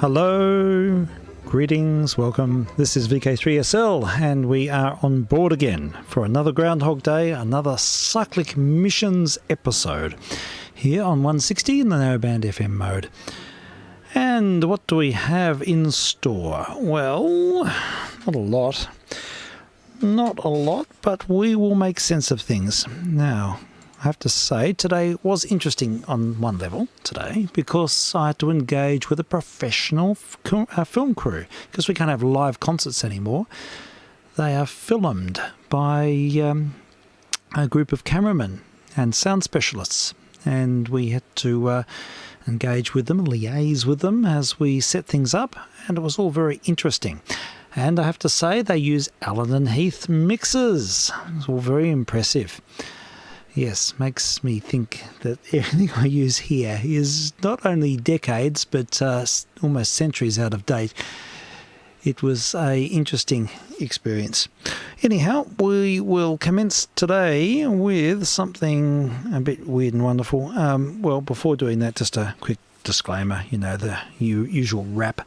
Hello, greetings, welcome. This is vk3sl and we are on board again for another Groundhog Day, another cyclic missions episode here on 160 in the narrowband FM mode. And what do we have in store? Well, not a lot. Not a lot, but we will make sense of things. Now, I have to say, today was interesting on one level today because I had to engage with a professional film crew because we can't have live concerts anymore. They are filmed by a group of cameramen and sound specialists, and we had to engage with them, liaise with them as we set things up, and it was all very interesting. And I have to say, they use Allen and Heath mixers. It's all very impressive. Yes, makes me think that everything I use here is not only decades, but almost centuries out of date. It was an interesting experience. Anyhow, we will commence today with something a bit weird and wonderful. Well, before doing that, just a quick disclaimer, you know, the usual wrap.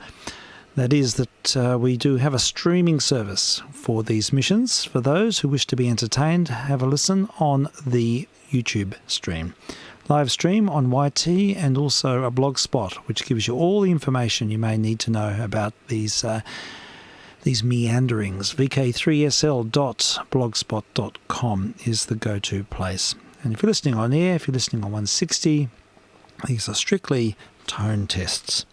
That is that we do have a streaming service for these missions. For those who wish to be entertained, have a listen on the YouTube stream. Live stream on YT and also a blog spot, which gives you all the information you may need to know about these meanderings. vk3sl.blogspot.com is the go-to place. And if you're listening on air, if you're listening on 160, these are strictly tone tests.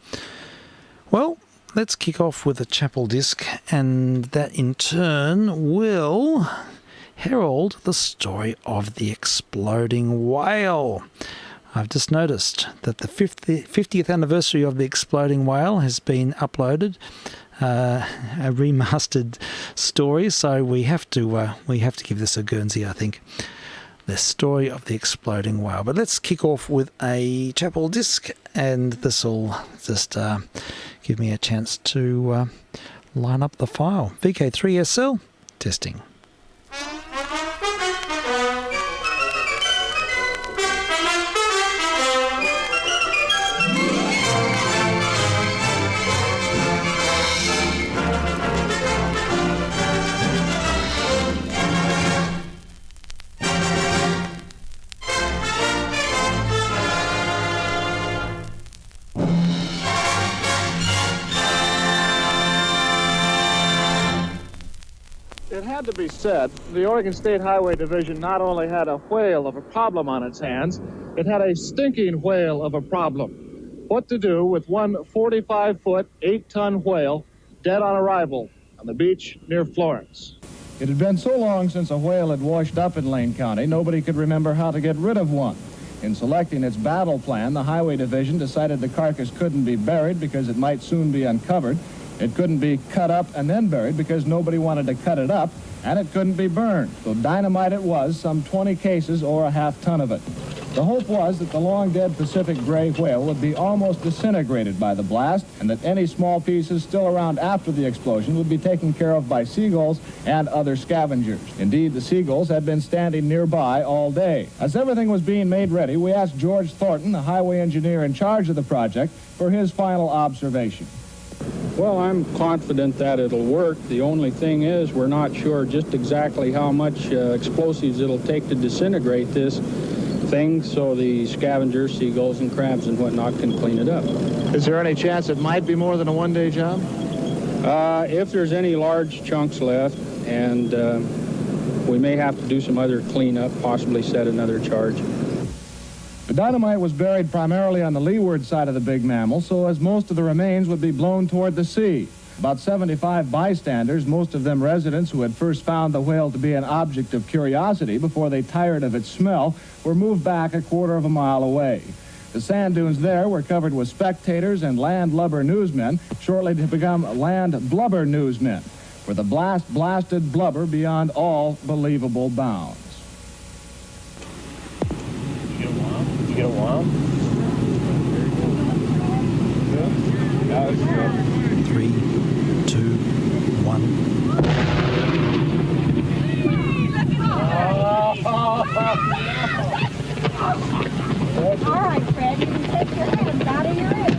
Well, let's kick off with a chapel disc, and that in turn will herald the story of the exploding whale. I've just noticed that the 50th anniversary of the exploding whale has been uploaded, a remastered story, so we have to give this a Guernsey, I think. The story of the exploding whale. But let's kick off with a chapel disc, and this will just give me a chance to line up the file. vk3sl testing. It had to be said, the Oregon State Highway Division not only had a whale of a problem on its hands, it had a stinking whale of a problem. What to do with one 45-foot, 8-ton whale dead on arrival on the beach near Florence? It had been so long since a whale had washed up in Lane County, nobody could remember how to get rid of one. In selecting its battle plan, the Highway Division decided the carcass couldn't be buried because it might soon be uncovered. It couldn't be cut up and then buried because nobody wanted to cut it up, and it couldn't be burned. So dynamite it was, some 20 cases or a half-ton of it. The hope was that the long-dead Pacific gray whale would be almost disintegrated by the blast, and that any small pieces still around after the explosion would be taken care of by seagulls and other scavengers. Indeed, the seagulls had been standing nearby all day. As everything was being made ready, we asked George Thornton, the highway engineer in charge of the project, for his final observation. Well, I'm confident that it'll work. The only thing is we're not sure just exactly how much explosives it'll take to disintegrate this thing so the scavengers, seagulls and crabs and whatnot can clean it up. Is there any chance it might be more than a one-day job? If there's any large chunks left, and we may have to do some other cleanup, possibly set another charge. The dynamite was buried primarily on the leeward side of the big mammal, so as most of the remains would be blown toward the sea. About 75 bystanders, most of them residents who had first found the whale to be an object of curiosity before they tired of its smell, were moved back a quarter of a mile away. The sand dunes there were covered with spectators and landlubber newsmen, shortly to become land blubber newsmen, for the blast blasted blubber beyond all believable bounds. Did you get a while? 3, 2, 1. All right, Fred, you can take your hands out of your head.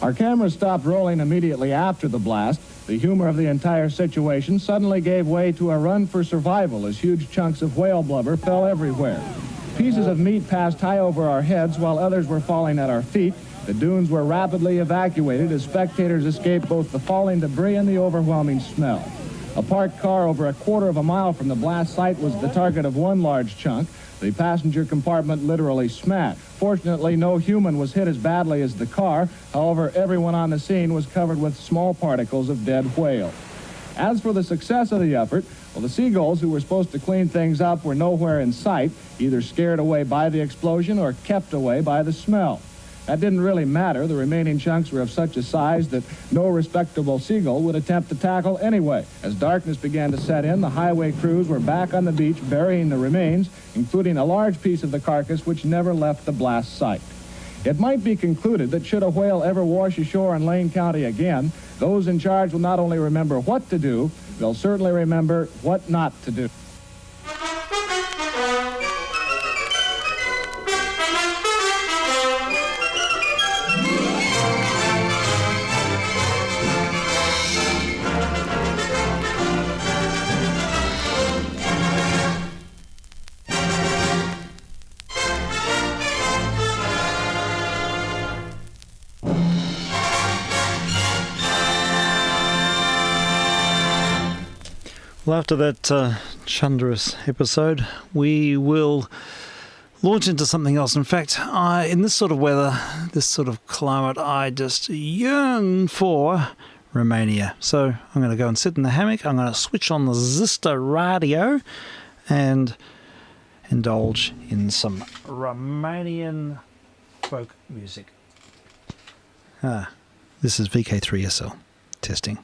Our cameras stopped rolling immediately after the blast. The humor of the entire situation suddenly gave way to a run for survival as huge chunks of whale blubber fell everywhere. Pieces of meat passed high over our heads while others were falling at our feet. The dunes were rapidly evacuated as spectators escaped both the falling debris and the overwhelming smell. A parked car over a quarter of a mile from the blast site was the target of one large chunk. The passenger compartment literally smashed. Fortunately, no human was hit as badly as the car. However, everyone on the scene was covered with small particles of dead whale. As for the success of the effort, well, the seagulls who were supposed to clean things up were nowhere in sight, either scared away by the explosion or kept away by the smell. That didn't really matter. The remaining chunks were of such a size that no respectable seagull would attempt to tackle anyway. As darkness began to set in, the highway crews were back on the beach burying the remains, including a large piece of the carcass which never left the blast site. It might be concluded that should a whale ever wash ashore in Lane County again, those in charge will not only remember what to do, they'll certainly remember what not to do. Well, after that Chunderous episode, we will launch into something else. In fact, in this sort of weather, this sort of climate, I just yearn for Romania. So I'm going to go and sit in the hammock. I'm going to switch on the Zista radio and indulge in some Romanian folk music. This is vk3sl testing.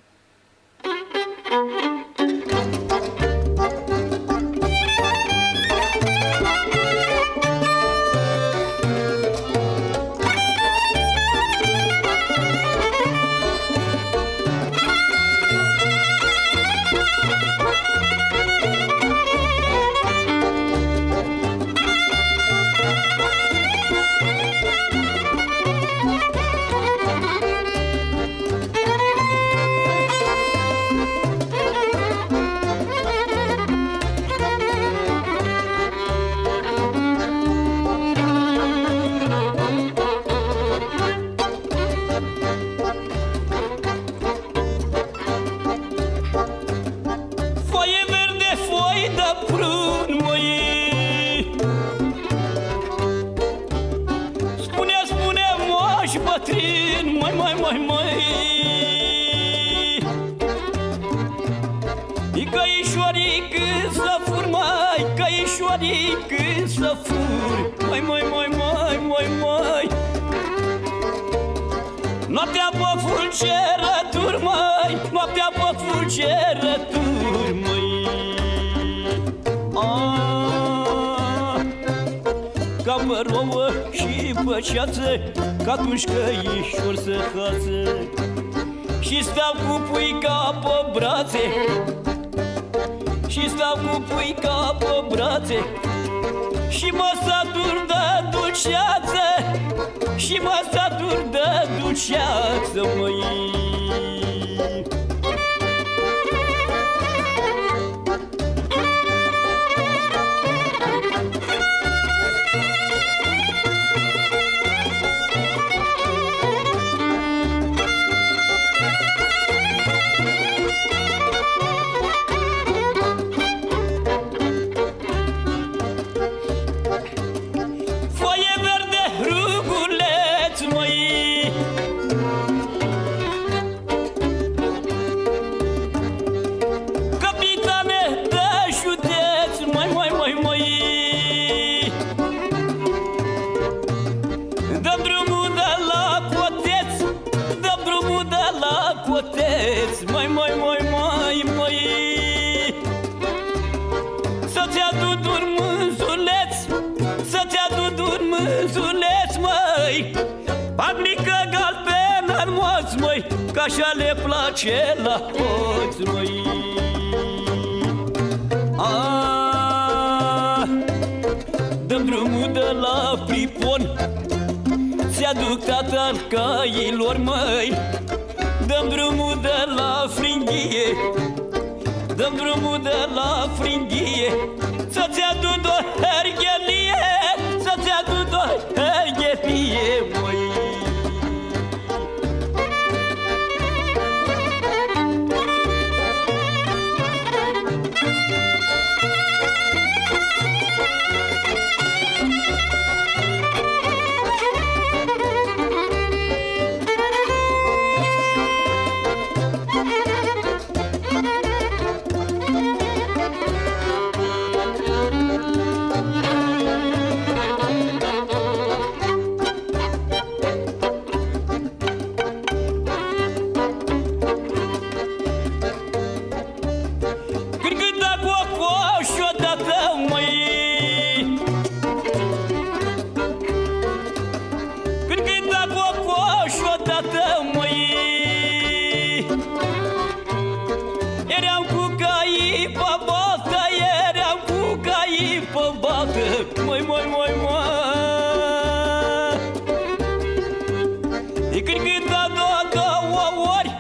Noaptea pe fulgerături, măi, noaptea pe fulgerături, măi. Ca pe rouă și pe ceață, că atunci căișor să hață. Și stau cu puica pe brațe, și stau cu puica pe brațe, și mă satur de dulceață, și mă satur de dulceață, măi. Că așa le place la hoți, măi. Dăm drumul de la Pripon, ți aduc tata cailor, măi. Dăm drumul de la fringhie, dăm drumul de la fringhie, să-ți aduc o herghelie, să-ți aduc o herghelie, măi. Măi, măi, măi, măi. E când cânta de două ori,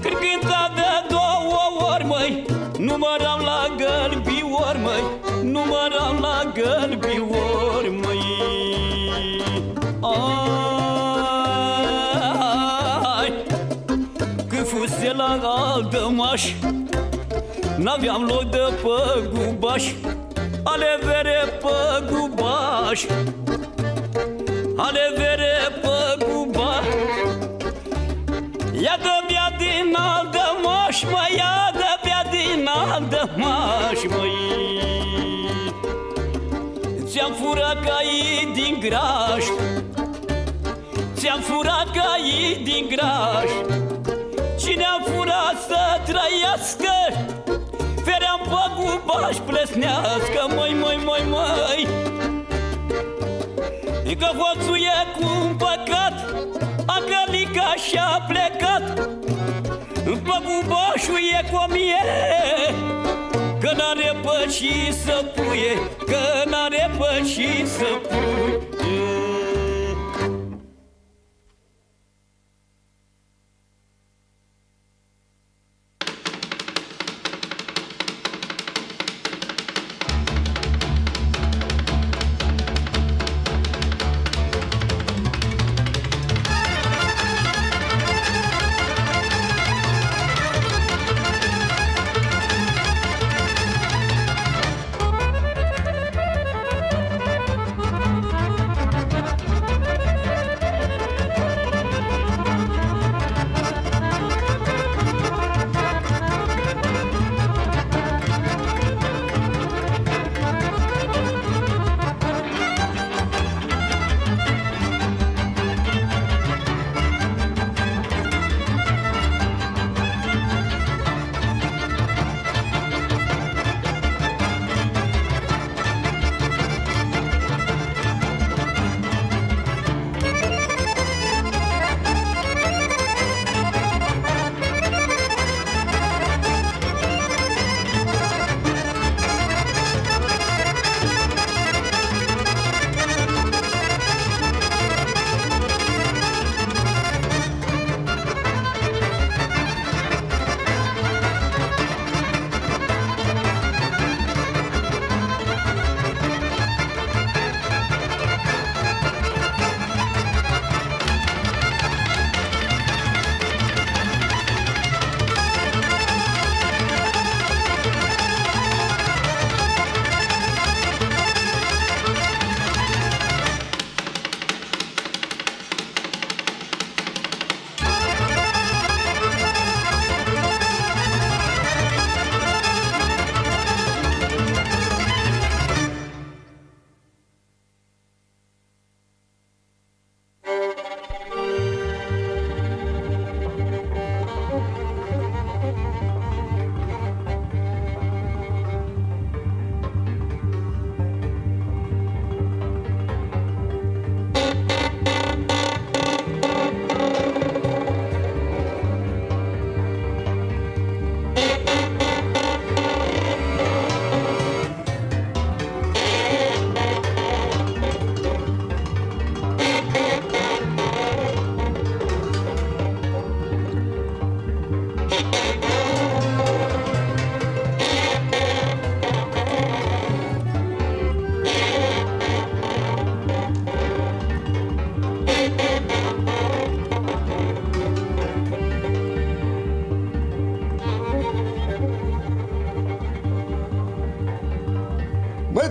când cânta de două ori, măi, număram la gălbiori, măi, număram la gălbiori, măi. Ai, când fuse la Aldămaș, n-aveam loc de păgubaș, ale vere păgubaș, ale vere păgubaș. Ia dă-bia din Aldămaș, măi, ia dă-bia din Aldămaș, măi. Ți-am furat caii din graș, ți-am furat caii din graș. Cine-a furat să trăiască, feream păgubaș plesnească, măi, măi, măi, măi. E că hoțul e cu un păcat, a călica și-a plecat. Păgubașul e cu o mie, că n-are pe ce să puie, că n-are pe ce să puie.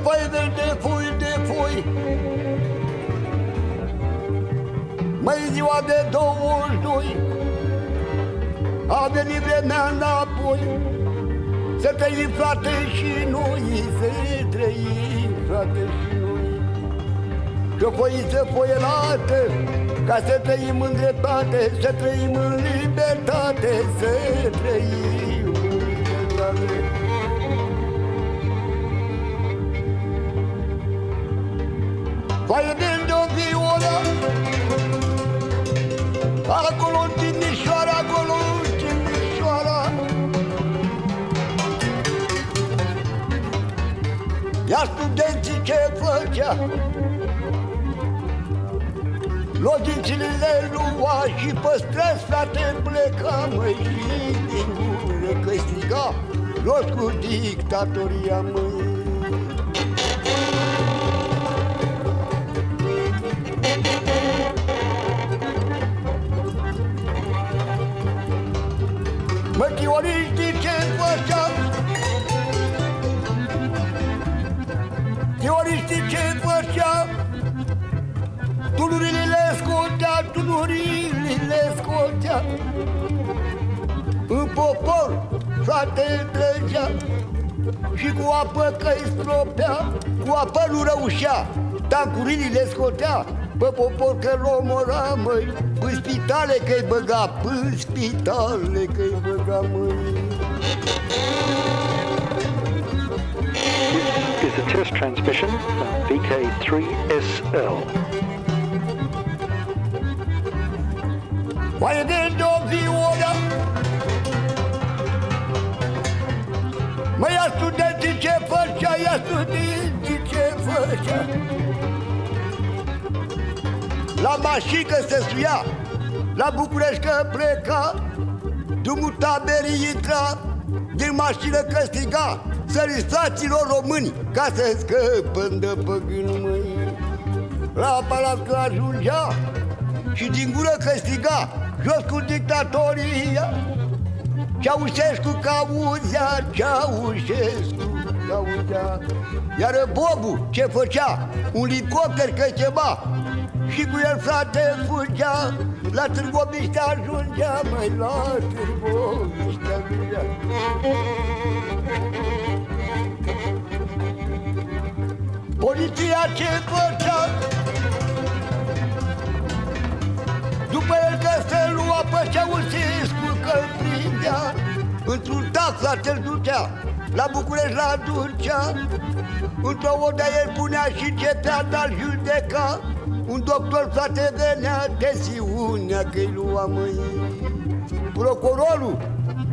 Măi, de foi Măi, ziua de 22 a venit vremea înapoi. Să trăim, frate, și noi, să trăim, frate, și noi. Că foiță foielată, ca să trăim în dreptate, să trăim în libertate, să trăim în libertate. Foaie de-o viola, acolo în Timișoara, acolo în Timișoara. Iar studenții ce făcea, logințile le lua și pe străzi, frate, pleca, măi, și din gură că-i striga, jos cu dictatoria, măi. Mă, chioriștii ce făcea, chioriștii ce făcea, tunurile le scotea, tunurile le scotea. În popor, frate, trăgea și cu apă că-i stropea, cu apă nu răușea, tancurile le scotea. Bă, popor că l-omora, măi, în spitale că-i băga, în spitale că-i băga, măi. This is a test transmission from vk3sl. Mai de-o viola, măi, ia studenții ce făcea, ia studenții ce făcea. La mașină se suia, la București că pleca, drumul taberii intra, din mașină că striga, săriți fraților români, ca să scăpăm de păgâni, măi. La palat că ajungea și din gură că striga, jos cu dictatoria. Ceaușescu că auzea, Ceaușescu că auzea. Iar Bobu ce făcea, un elicopter că chema, și cu el, frate, fugea, la Târgoviște ajungea, măi, la Târgoviște ajungea. Poliția ce făcea, după el că se lua pe Ceaușescu că-l prindea, într-un tac, frate, îl ducea, la București la ducea, într-o odă el punea și începea de-al judeca. Un doctor, frate, venea de siunea că-i lua, măi. Procurorul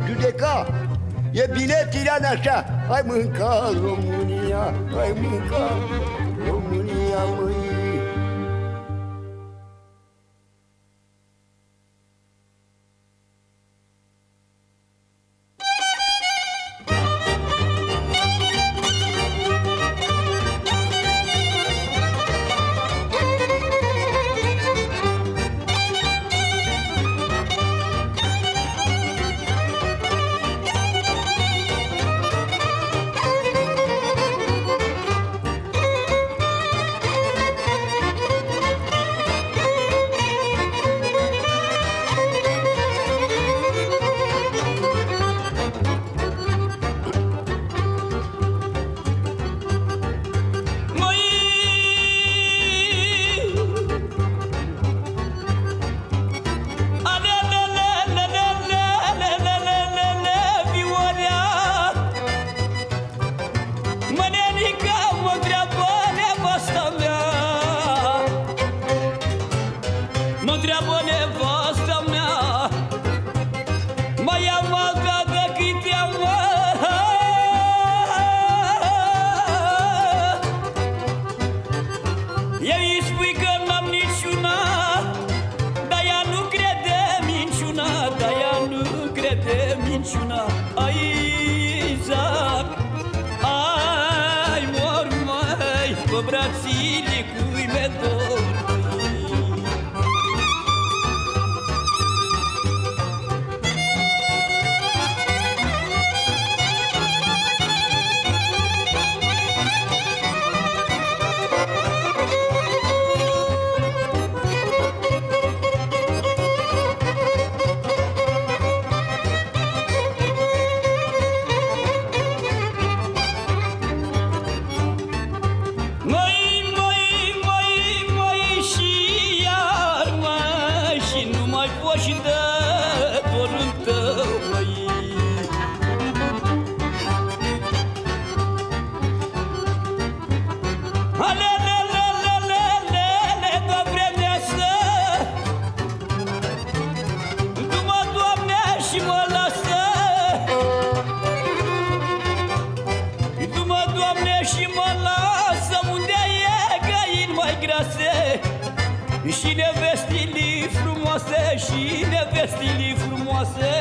judeca, e bine, Tirian, așa, ai mâncat România, ai mâncat România, măi. mă lasă unde e găini mai grase și nevestilii frumoase, și nevestilii frumoase,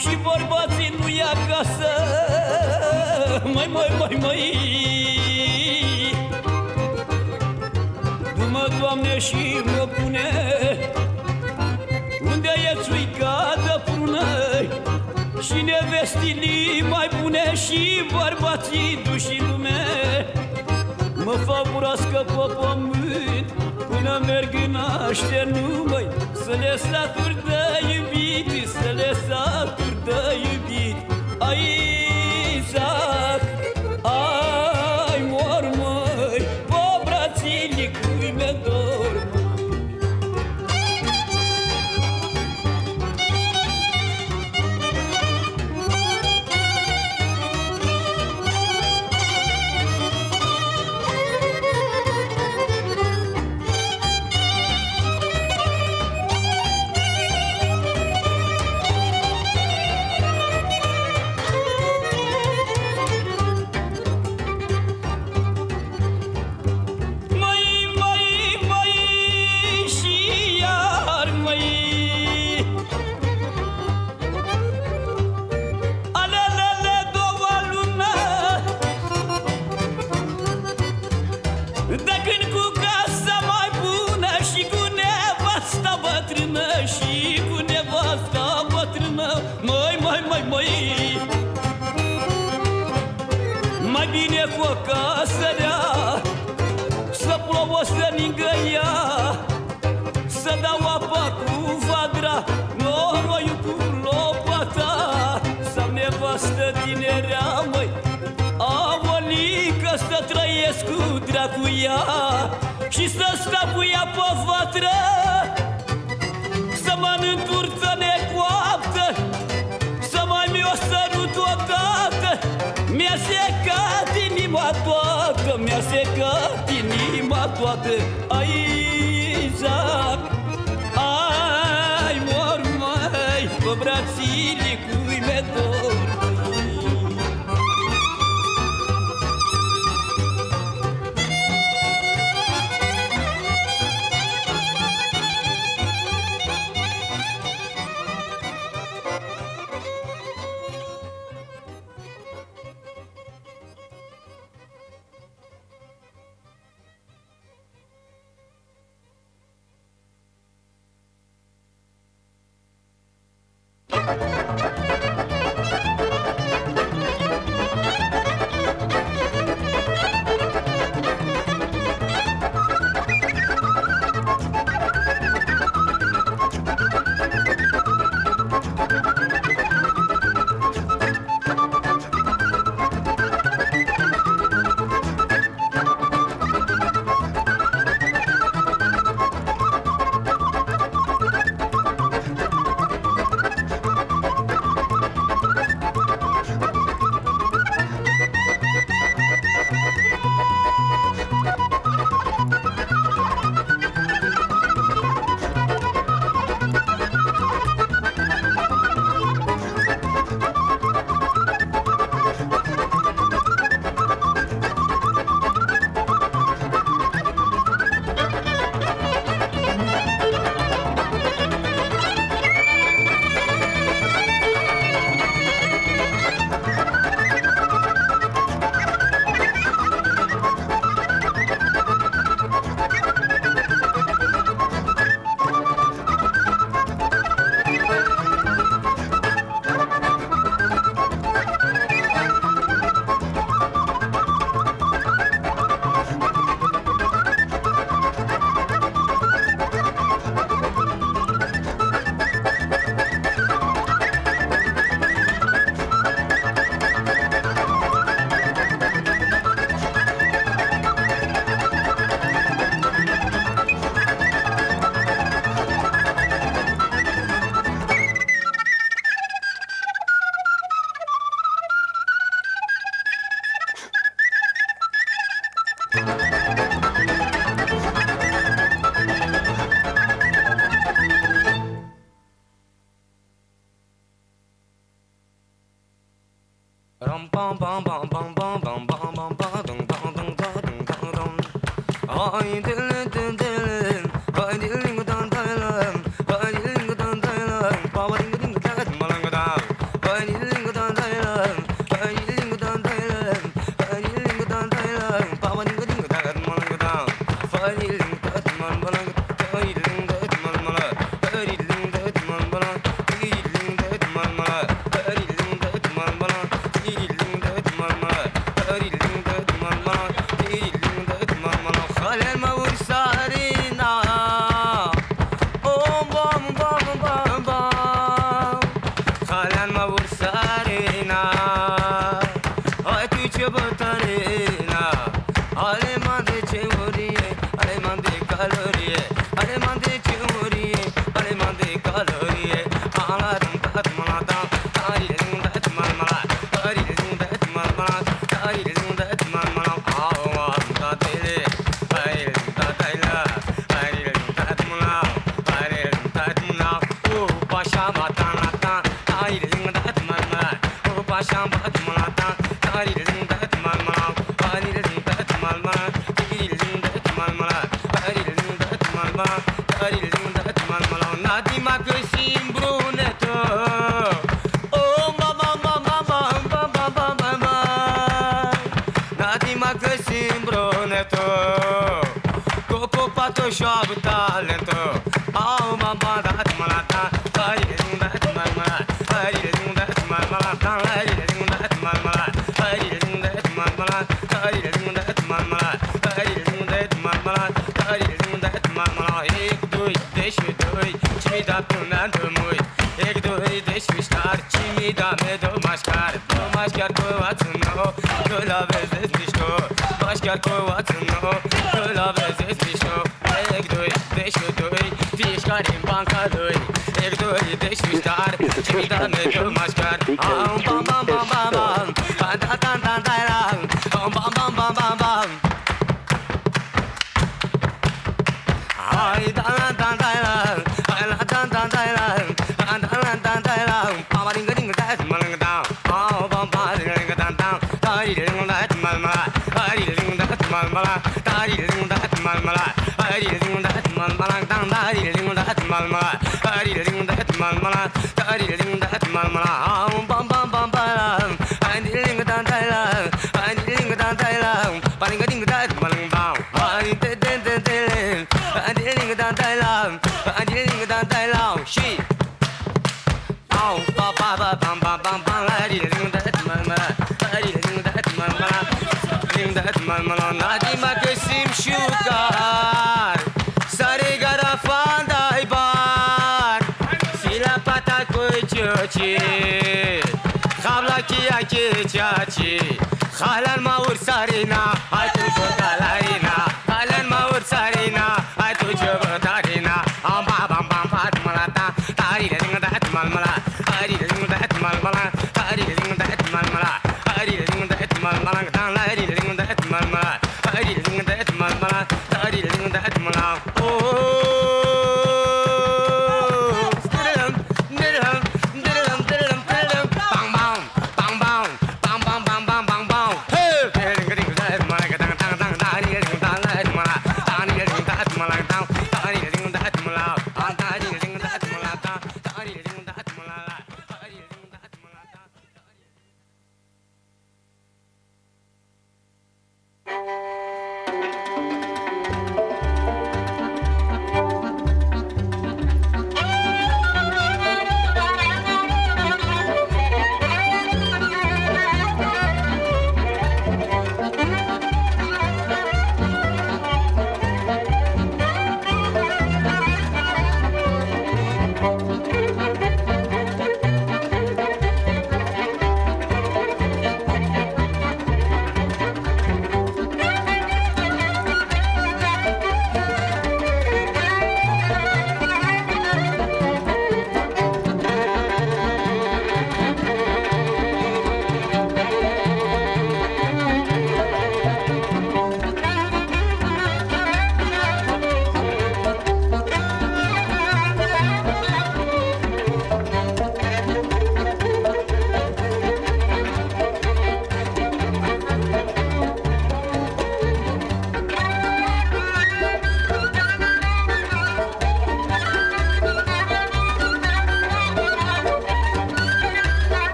și bărbații nu-i acasă. Măi du-mă, Doamne, și mă pune unde e țuica de prună și nevestilii mai bune și bărbații duși în lume. Mă favorească pe pământ până merg în așternumăi, să le saturi de iubit, să le saturi de iubit. Ai, Isaac, ai, mor, măi, pe brațile cui mi-e dor. Mai bine cu o casă rea, să plouă, să ningă ea, să dau apa cu vadra, noroiul cu lopata, să-mi nevastă tinerea, măi, avolică, să trăiesc cu dracu ea și să stau cu ea pe vatră, să mănânc turță necoaptă, să mai mi-o sărut odată. Mi-a secat inima toată, mi-a secat inima toată. Ai, Isaac, ai, mor, măi, pe brațile cui mi-e dor. Ram pam pam pam pam pam pam pam pam pam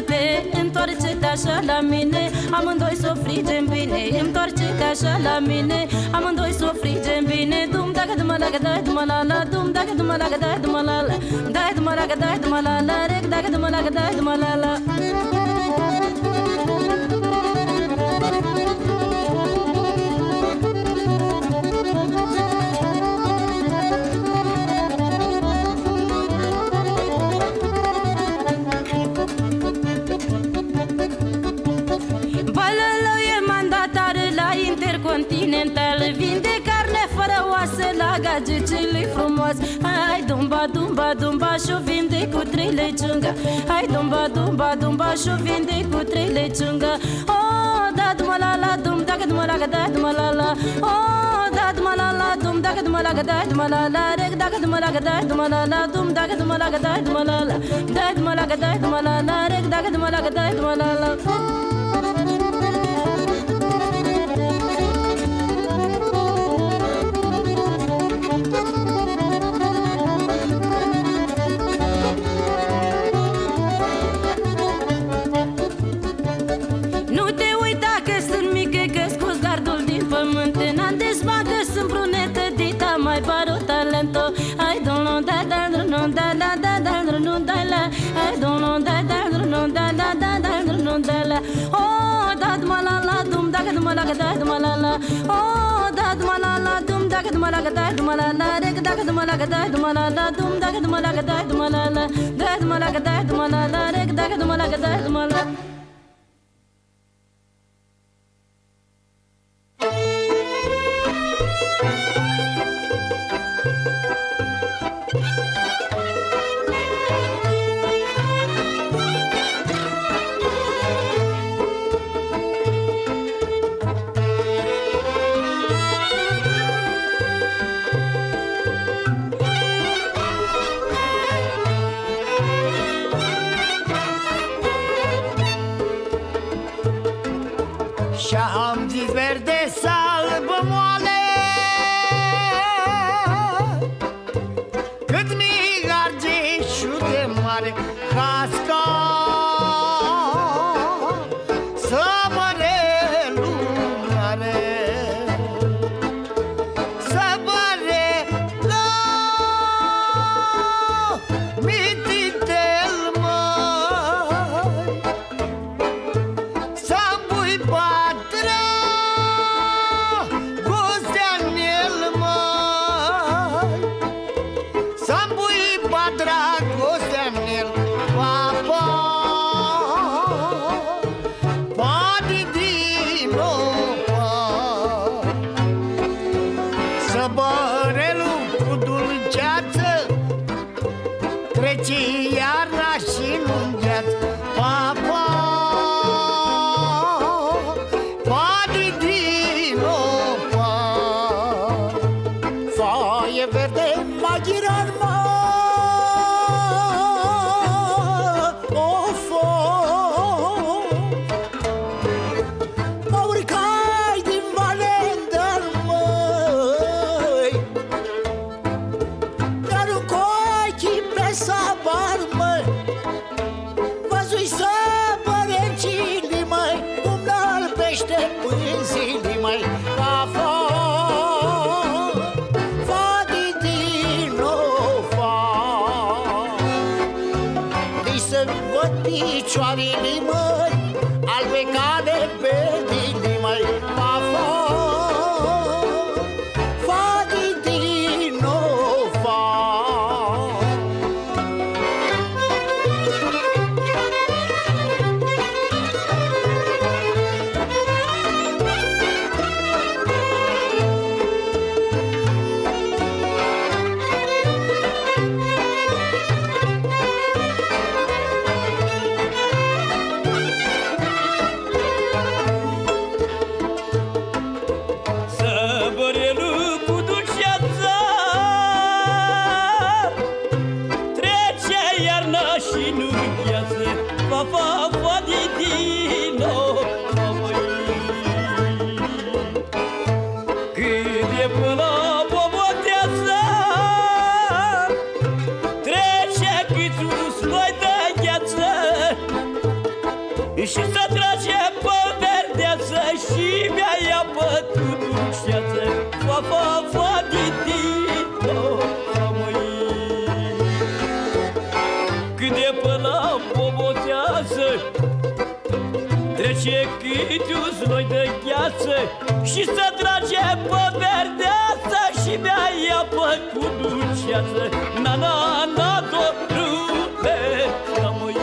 întoarce-te, întoarce-te așa la mine, amândoi s-o frigem bine. Întoarce-te așa la mine, amândoi s-o frigem bine. Dum dacă dum la dai dum la la, dum dacă dum la dai dum la la, dai dum la dai dum la la, rec dacă dum la dai dum la la. Continental, vinde carne fără oase la gagicelui frumos. Hai dumba, dumba, dumba și-o vinde cu 3 leciungă. Hai dumba, dumba, dumba și-o vinde cu 3 leciungă. Oh, da duma la la, dum dacă duma la da duma la la. Oh, da duma la la, dum dacă duma la da duma la la. Rec dacă duma la da duma la la, dum dacă duma la da duma la la. Da duma la da duma la la, rec dacă duma la da duma la la. I don't know that no da da da da no da la. I don't know that no da da da da no da la. Oh da ma la la dum da ga dum la ga da dum la la. Oh da ma la la dum da ga dum la ga da dum la la. Re ga da ga dum la ga da dum la la. Dum da ga dum la ga da dum la la. Da dum la ga da dum la la. Re ga da ga dum la ga da dum la. Și-am zis verde salbă moale, cât mi argeșul de mare casca, să mă relumare, să mă relă mititel măi, să-mi pui patra gostea-n-el măi, să-mi pui patra gostea-n-el papa, poate din opa, să bărelul cu dulceață trece iarna și nu-n gheață, papa, poate din opa, foaie verde maghiran mă, of, mauricai din Valendar măi, dar un coachii pe sabar măi, văzui să părencili măi, cum n-albește pânzili măi, ca fadi din ofa. Deci să-mi văd picioarele măi, albe ca de pedili măi, ca fadi din ofa. și mi-a bătut dușeață. Fa, fa, fa, di-di-do, fa, măi. Când e până la pobotează, trece câte-un sloi de gheață și se trage pe verdeață și mi-a bătut dușeață. Na, na, na, dorule, fa, măi.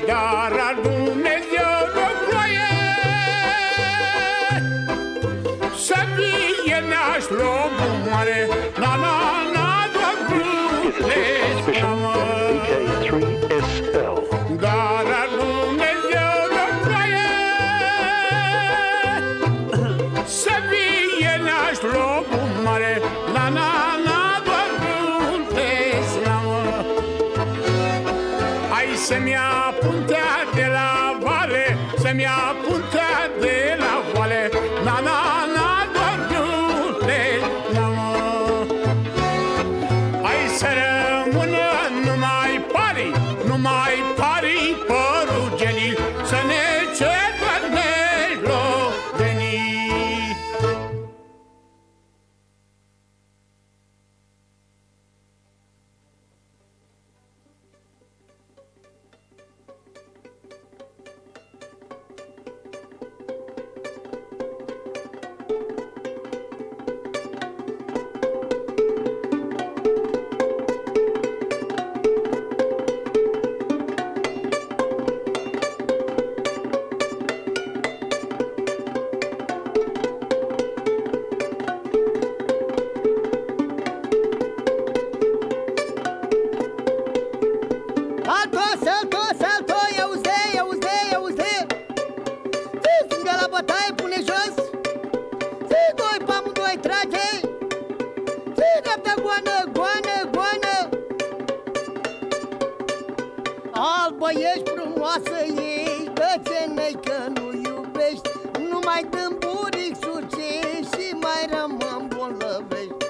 Dar al Dumnezeu de ploaie să fie naș locul mare. Na, na, na, dorule, vk3sl. dar al Dumnezeu de ploaie să fie naș locul mare. Na, na, na, dorule, slavă. Hai să-mi ia puntea de la vale, să-mi ia puntea de la vale. Na, na, na, dorule, na, mă. Hai să rămână numai pari părugenii, să ne certă nelovenii. Salto, iauzi. Zi stânga la bătaie, pune jos. Zi doi pe amândoi, trage. Zi dreapta, goană. Albă ești, frumoasă ești, bățenăi că nu iubești. Nu mai dăm buric surcești și mai rămân bolăvești.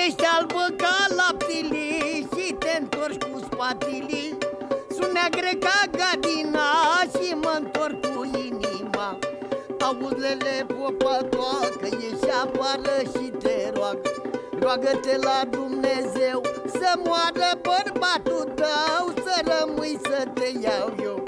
Ești albă ca laptele și te întorci cu spatele. Sunt neagră ca gadina și mă-ntorc cu inima. Auzlele popătoacă, ieși afară și te roagă. Roagă-te la Dumnezeu să moară bărbatul tău, să rămâi să te iau eu.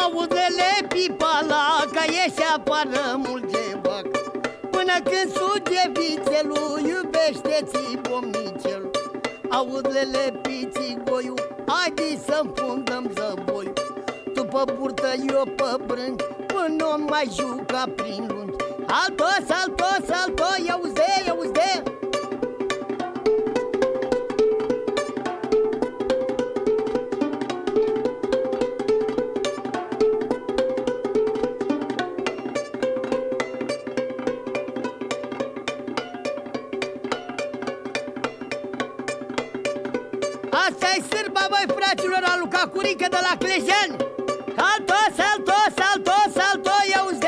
Auzele pipala, ca ieși afară mulge bac. Până când suge vițelul, iubește-ți pomnicelul. Auzele pițigoiu, haide să-mi fundăm zăboiu. Tu pe burtă, eu pe brânci, până nu mai juca prin lungi. Salto, iauzi. Asta-i sârba, băi, fraților, a lui Cacurică de la Clejeni. Salto, iauzi.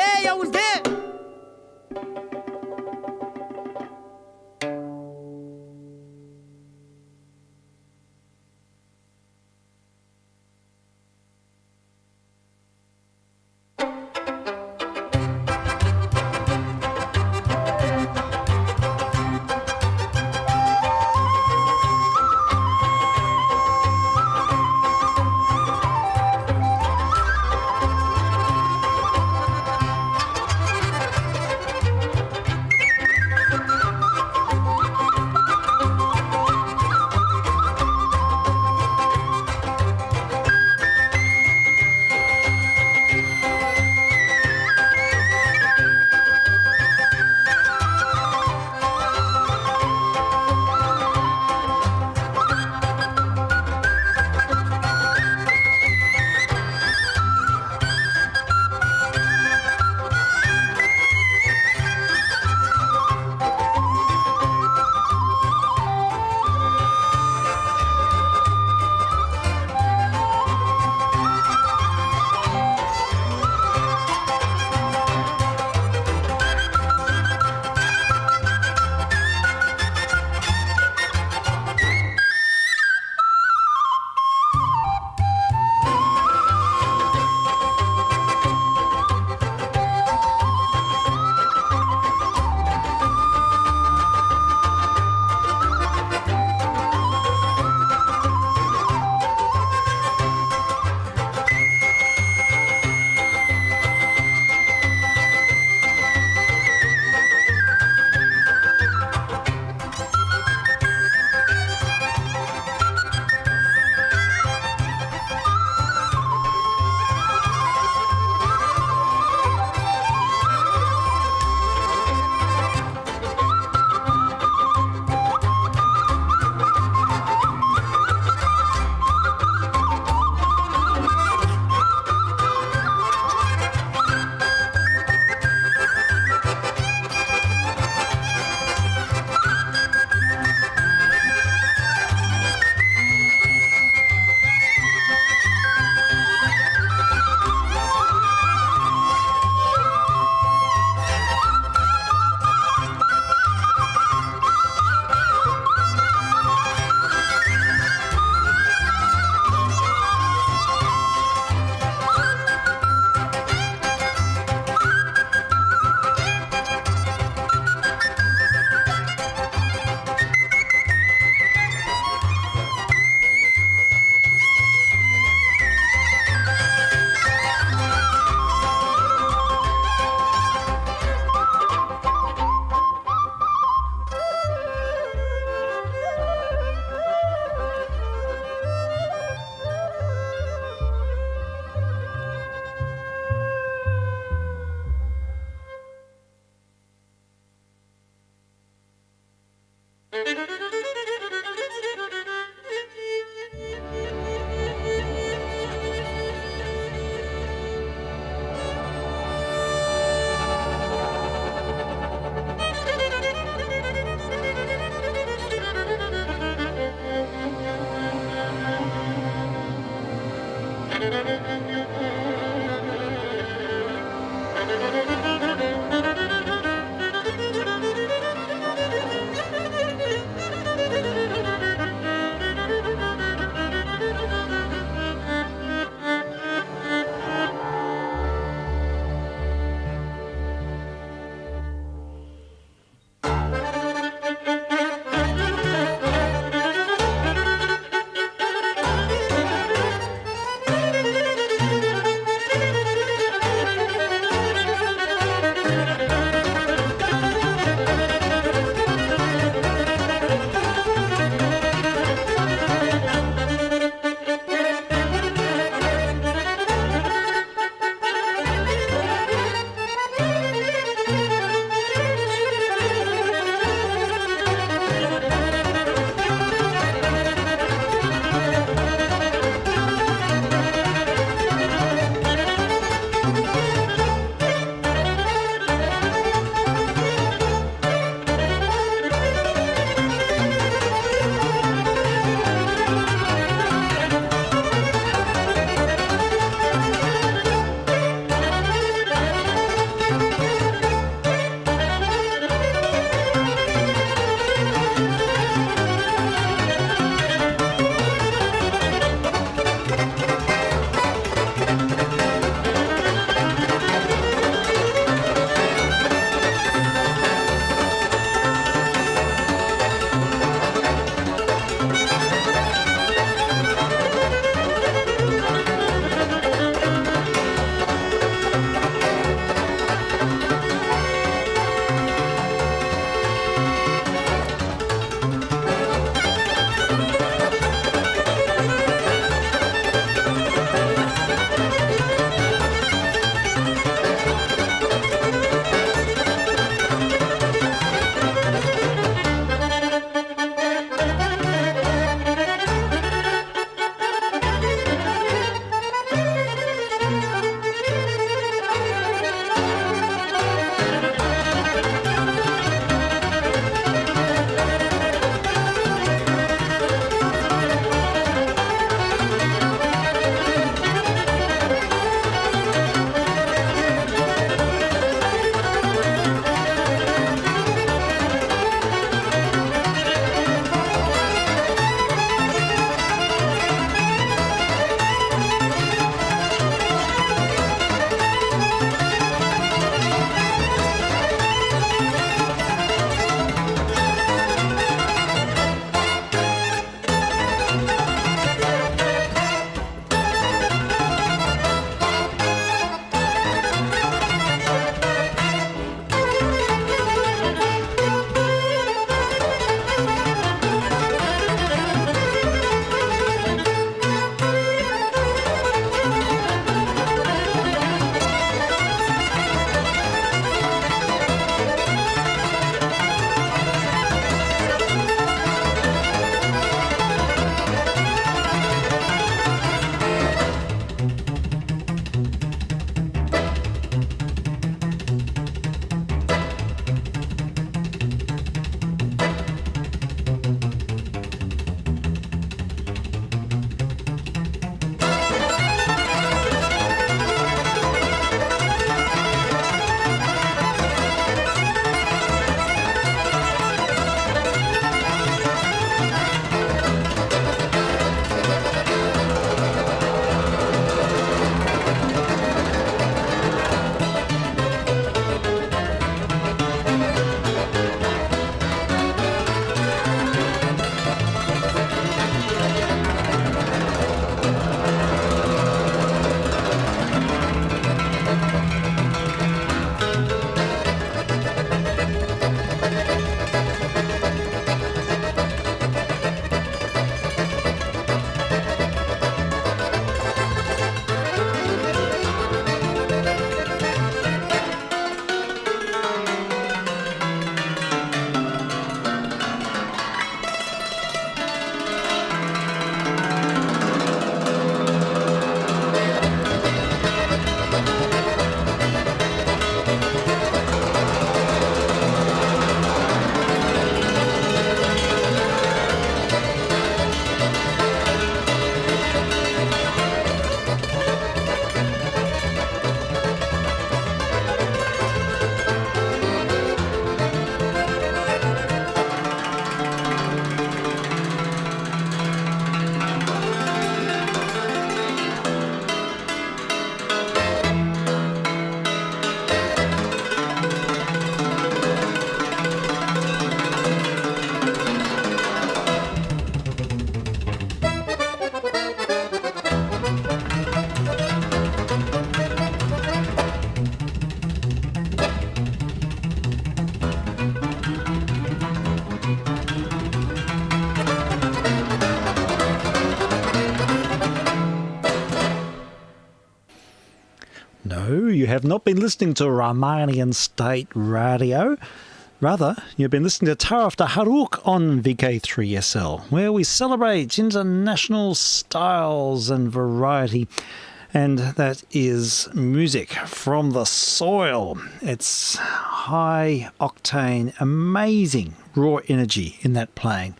have not been listening to Romanian State Radio. Rather, you've been listening to Taraf de Harouk on VK3SL, where we celebrate international styles and variety. And that is music from the soil. It's high octane, amazing raw energy in that playing.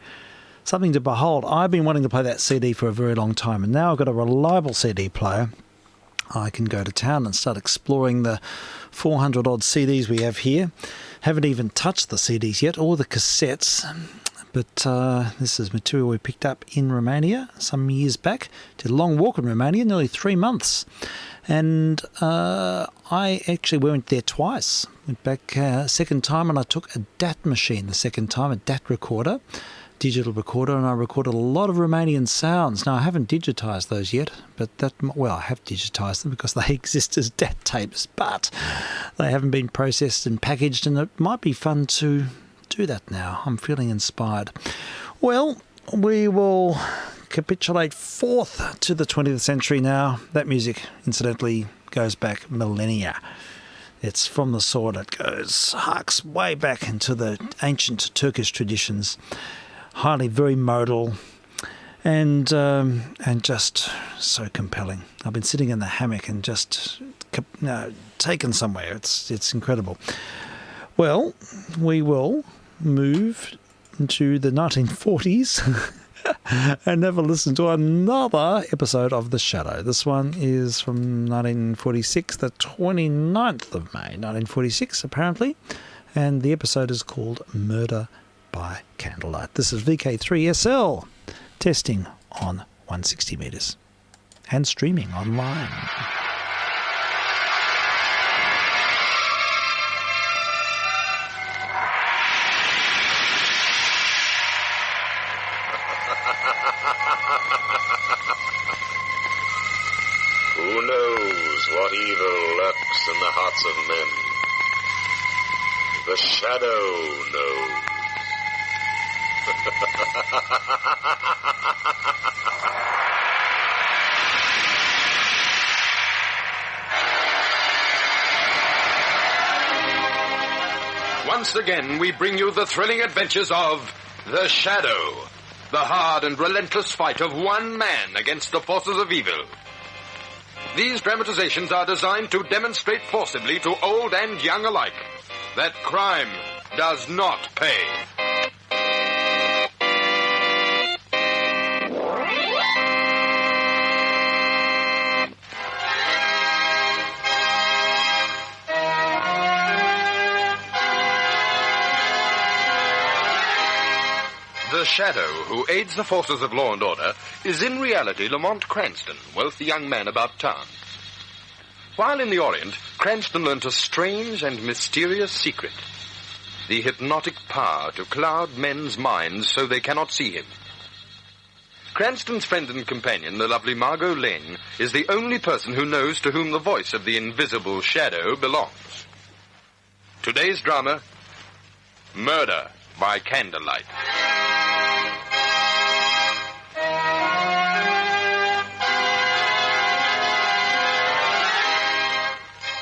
Something to behold. I've been wanting to play that CD for a very long time, and now I've got a reliable CD player. I can go to town and start exploring the 400 odd CDs we have here. Haven't even touched the CDs yet, or the cassettes. But this is material we picked up in Romania some years back. Did a long walk in Romania, nearly 3 months. And I actually went there twice. Went back second time, and I took a DAT machine the second time, a DAT recorder, digital recorder, and I recorded a lot of Romanian sounds. Now, I haven't digitized those yet, but I have digitized them because they exist as DAT tapes, but they haven't been processed and packaged, and it might be fun to do that now. I'm feeling inspired. Well, we will capitulate forth to the 20th century now. That music, incidentally, goes back millennia. It's from the sword. It harks way back into the ancient Turkish traditions. Highly, very modal, and just so compelling. I've been sitting in the hammock and just taken somewhere. It's incredible. Well, we will move into the 1940s and have a listen to another episode of The Shadow. This one is from 1946, the 29th of May, 1946, apparently, and the episode is called Murder by Candlelight. This is VK3SL, testing on 160 meters and streaming online. Who knows what evil lurks in the hearts of men? The Shadow knows. Once again, we bring you the thrilling adventures of The Shadow, the hard and relentless fight of one man against the forces of evil. These dramatizations are designed to demonstrate forcibly to old and young alike that crime does not pay. The Shadow, who aids the forces of law and order, is in reality Lamont Cranston, wealthy young man about town. While in the Orient, Cranston learnt a strange and mysterious secret: the hypnotic power to cloud men's minds so they cannot see him. Cranston's friend and companion, the lovely Margot Lane, is the only person who knows to whom the voice of the invisible Shadow belongs. Today's drama, Murder by Candlelight.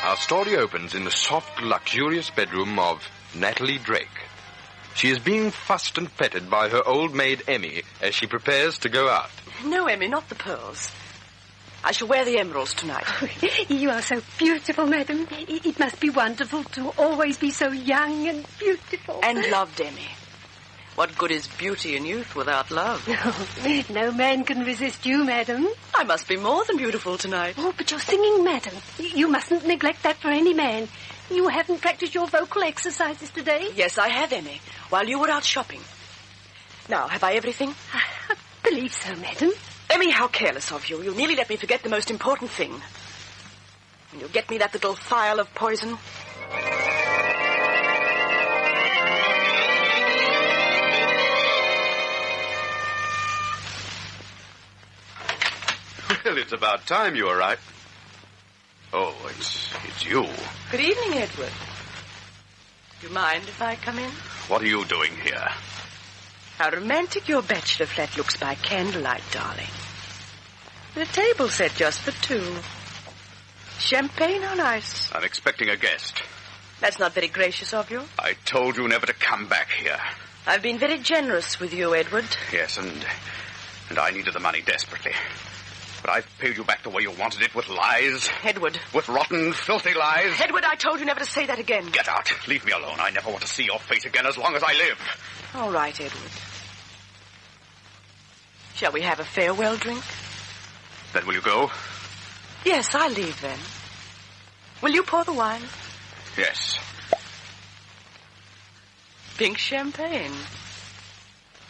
Our story opens in the soft, luxurious bedroom of Natalie Drake. She is being fussed and petted by her old maid, Emmy, as she prepares to go out. No, Emmy, not the pearls. I shall wear the emeralds tonight. Oh, you are so beautiful, madam. It must be wonderful to always be so young and beautiful. And loved, Emmy. What good is beauty and youth without love? No man can resist you, madam. I must be more than beautiful tonight. Oh, but you're singing, madam. You mustn't neglect that for any man. You haven't practiced your vocal exercises today? Yes, I have, Emmy, while you were out shopping. Now, have I everything? I believe so, madam. Emmy, how careless of you. You nearly let me forget the most important thing. Will you get me that little phial of poison? Well, it's about time you arrived. Oh, it's you. Good evening, Edward. Do you mind if I come in? What are you doing here? How romantic your bachelor flat looks by candlelight, darling. With a table set just for two. Champagne on ice. I'm expecting a guest. That's not very gracious of you. I told you never to come back here. I've been very generous with you, Edward. Yes, and I needed the money desperately. But I've paid you back the way you wanted it, with lies. Edward. With rotten, filthy lies. Edward, I told you never to say that again. Get out. Leave me alone. I never want to see your face again as long as I live. All right, Edward. Shall we have a farewell drink? Then will you go? Yes, I'll leave then. Will you pour the wine? Yes. Pink champagne.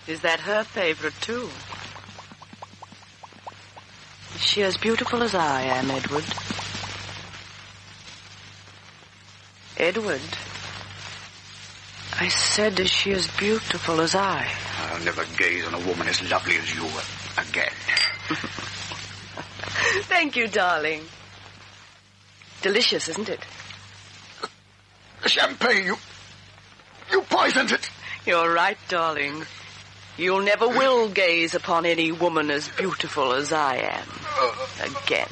Is that her favorite, too? Is she as beautiful as I am, Edward? Edward. I said, is she as beautiful as I? I'll never gaze on a woman as lovely as you again. Thank you, darling. Delicious, isn't it? Champagne, you poisoned it. You're right, darling. You never will gaze upon any woman as beautiful as I am. Again.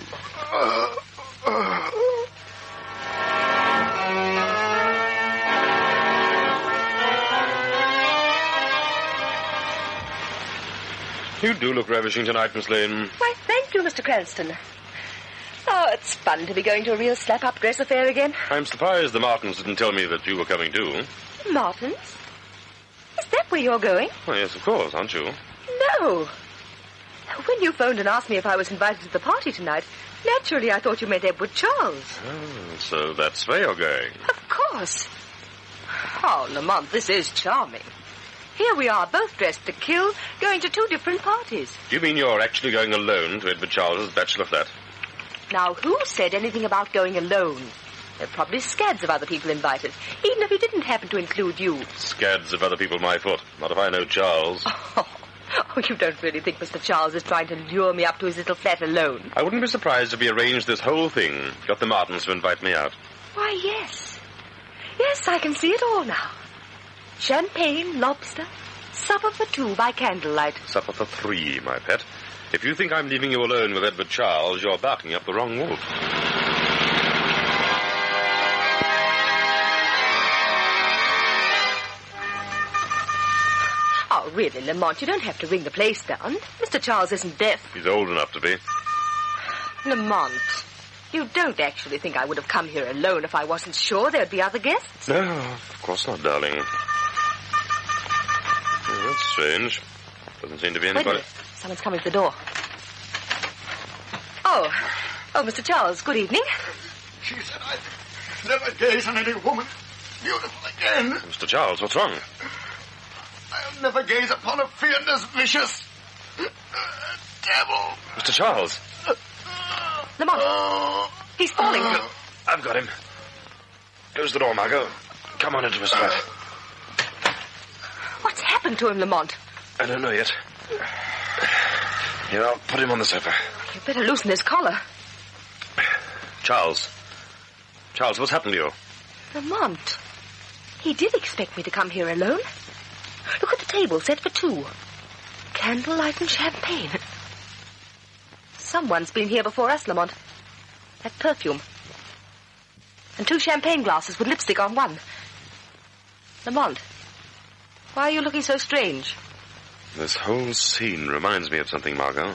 You do look ravishing tonight, Miss Lane. Why, thank you, Mr. Cranston. Oh, it's fun to be going to a real slap-up dress affair again. I'm surprised the Martins didn't tell me that you were coming too. Martins? Is that where you're going? Oh, yes, of course, aren't you? No. When you phoned and asked me if I was invited to the party tonight, naturally I thought you meant Edward Charles. Oh, so that's where you're going. Of course. Oh, Lamont, this is charming. Here we are, both dressed to kill, going to two different parties. Do you mean you're actually going alone to Edward Charles's bachelor flat? Now, who said anything about going alone? There are probably scads of other people invited, even if he didn't happen to include you. Scads of other people my foot. Not if I know Charles. Oh, you don't really think Mr. Charles is trying to lure me up to his little flat alone? I wouldn't be surprised if he arranged this whole thing, got the Martins to invite me out. Why, yes. Yes, I can see it all now. Champagne, lobster, supper for two by candlelight. Supper for three, my pet. If you think I'm leaving you alone with Edward Charles, you're barking up the wrong wolf. Oh, really, Lamont, you don't have to ring the place down. Mr. Charles isn't deaf. He's old enough to be. Lamont, you don't actually think I would have come here alone if I wasn't sure there'd be other guests? No, of course not, darling. Oh, that's strange. Doesn't seem to be Wait anybody. a minute. Someone's coming to the door. Oh, Mr. Charles, good evening. She said I'd never gaze on any woman beautiful again. Mr. Charles, what's wrong? I'll never gaze upon a fiend as vicious. Devil. Mr. Charles. Lamont, he's falling. I've got him. Close the door, Margot. Come on into his flat. What's happened to him, Lamont? I don't know yet. Here, I'll put him on the sofa. You better loosen his collar. Charles. Charles, what's happened to you? Lamont, he did expect me to come here alone. Look at the table set for two. Candlelight and champagne. Someone's been here before us, Lamont. That perfume. And two champagne glasses with lipstick on one. Lamont, why are you looking so strange? This whole scene reminds me of something, Margot.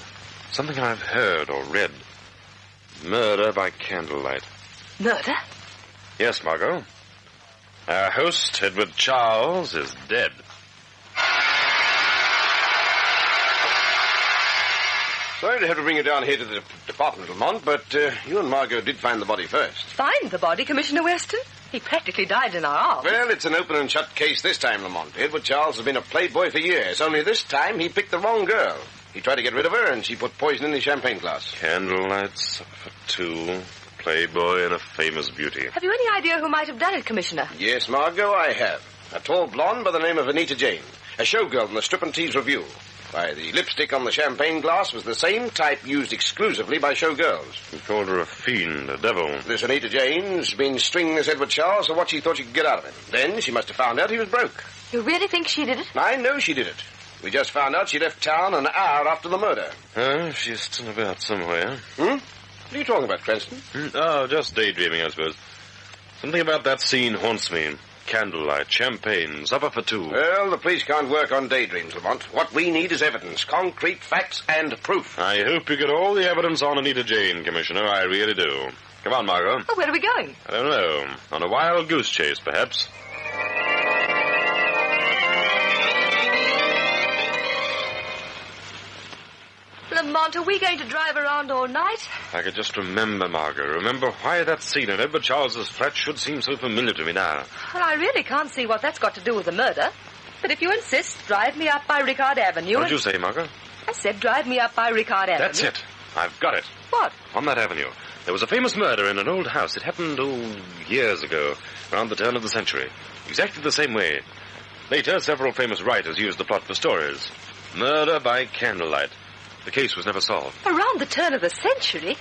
Something I've heard or read. Murder by candlelight. Murder? Yes, Margot. Our host, Edward Charles, is dead. Sorry to have to bring you down here to the department, Lamont, but you and Margot did find the body first. Find the body, Commissioner Weston? He practically died in our arms. Well, it's an open and shut case this time, Lamont. Edward Charles has been a playboy for years, only this time he picked the wrong girl. He tried to get rid of her, and she put poison in his champagne glass. Candlelight, supper for two, playboy, and a famous beauty. Have you any idea who might have done it, Commissioner? Yes, Margot, I have. A tall blonde by the name of Anita Jane, a showgirl in the Strip and Tease Review. Why, the lipstick on the champagne glass was the same type used exclusively by showgirls. He called her a fiend, a devil. This Anita Jane's been stringing this Edward Charles for what she thought she could get out of him. Then she must have found out he was broke. You really think she did it? I know she did it. We just found out she left town an hour after the murder. She's still about somewhere. What are you talking about, Cranston? Oh, just daydreaming, I suppose. Something about that scene haunts me. Candlelight, champagne, supper for two. Well, the police can't work on daydreams, Lamont. What we need is evidence, concrete facts and proof. I hope you get all the evidence on Anita Jane, Commissioner. I really do. Come on, Margot. Oh, where are we going? I don't know. On a wild goose chase, perhaps. Lamont, are we going to drive around all night? I could just remember, Margot. Remember why that scene in Edward Charles's flat should seem so familiar to me now. Well, I really can't see what that's got to do with the murder. But if you insist, drive me up by Ricard Avenue. What did you say, Margot? I said drive me up by Ricard Avenue. That's it. I've got it. What? On that avenue. There was a famous murder in an old house. It happened, years ago, around the turn of the century. Exactly the same way. Later, several famous writers used the plot for stories. Murder by candlelight. The case was never solved. Around the turn of the century?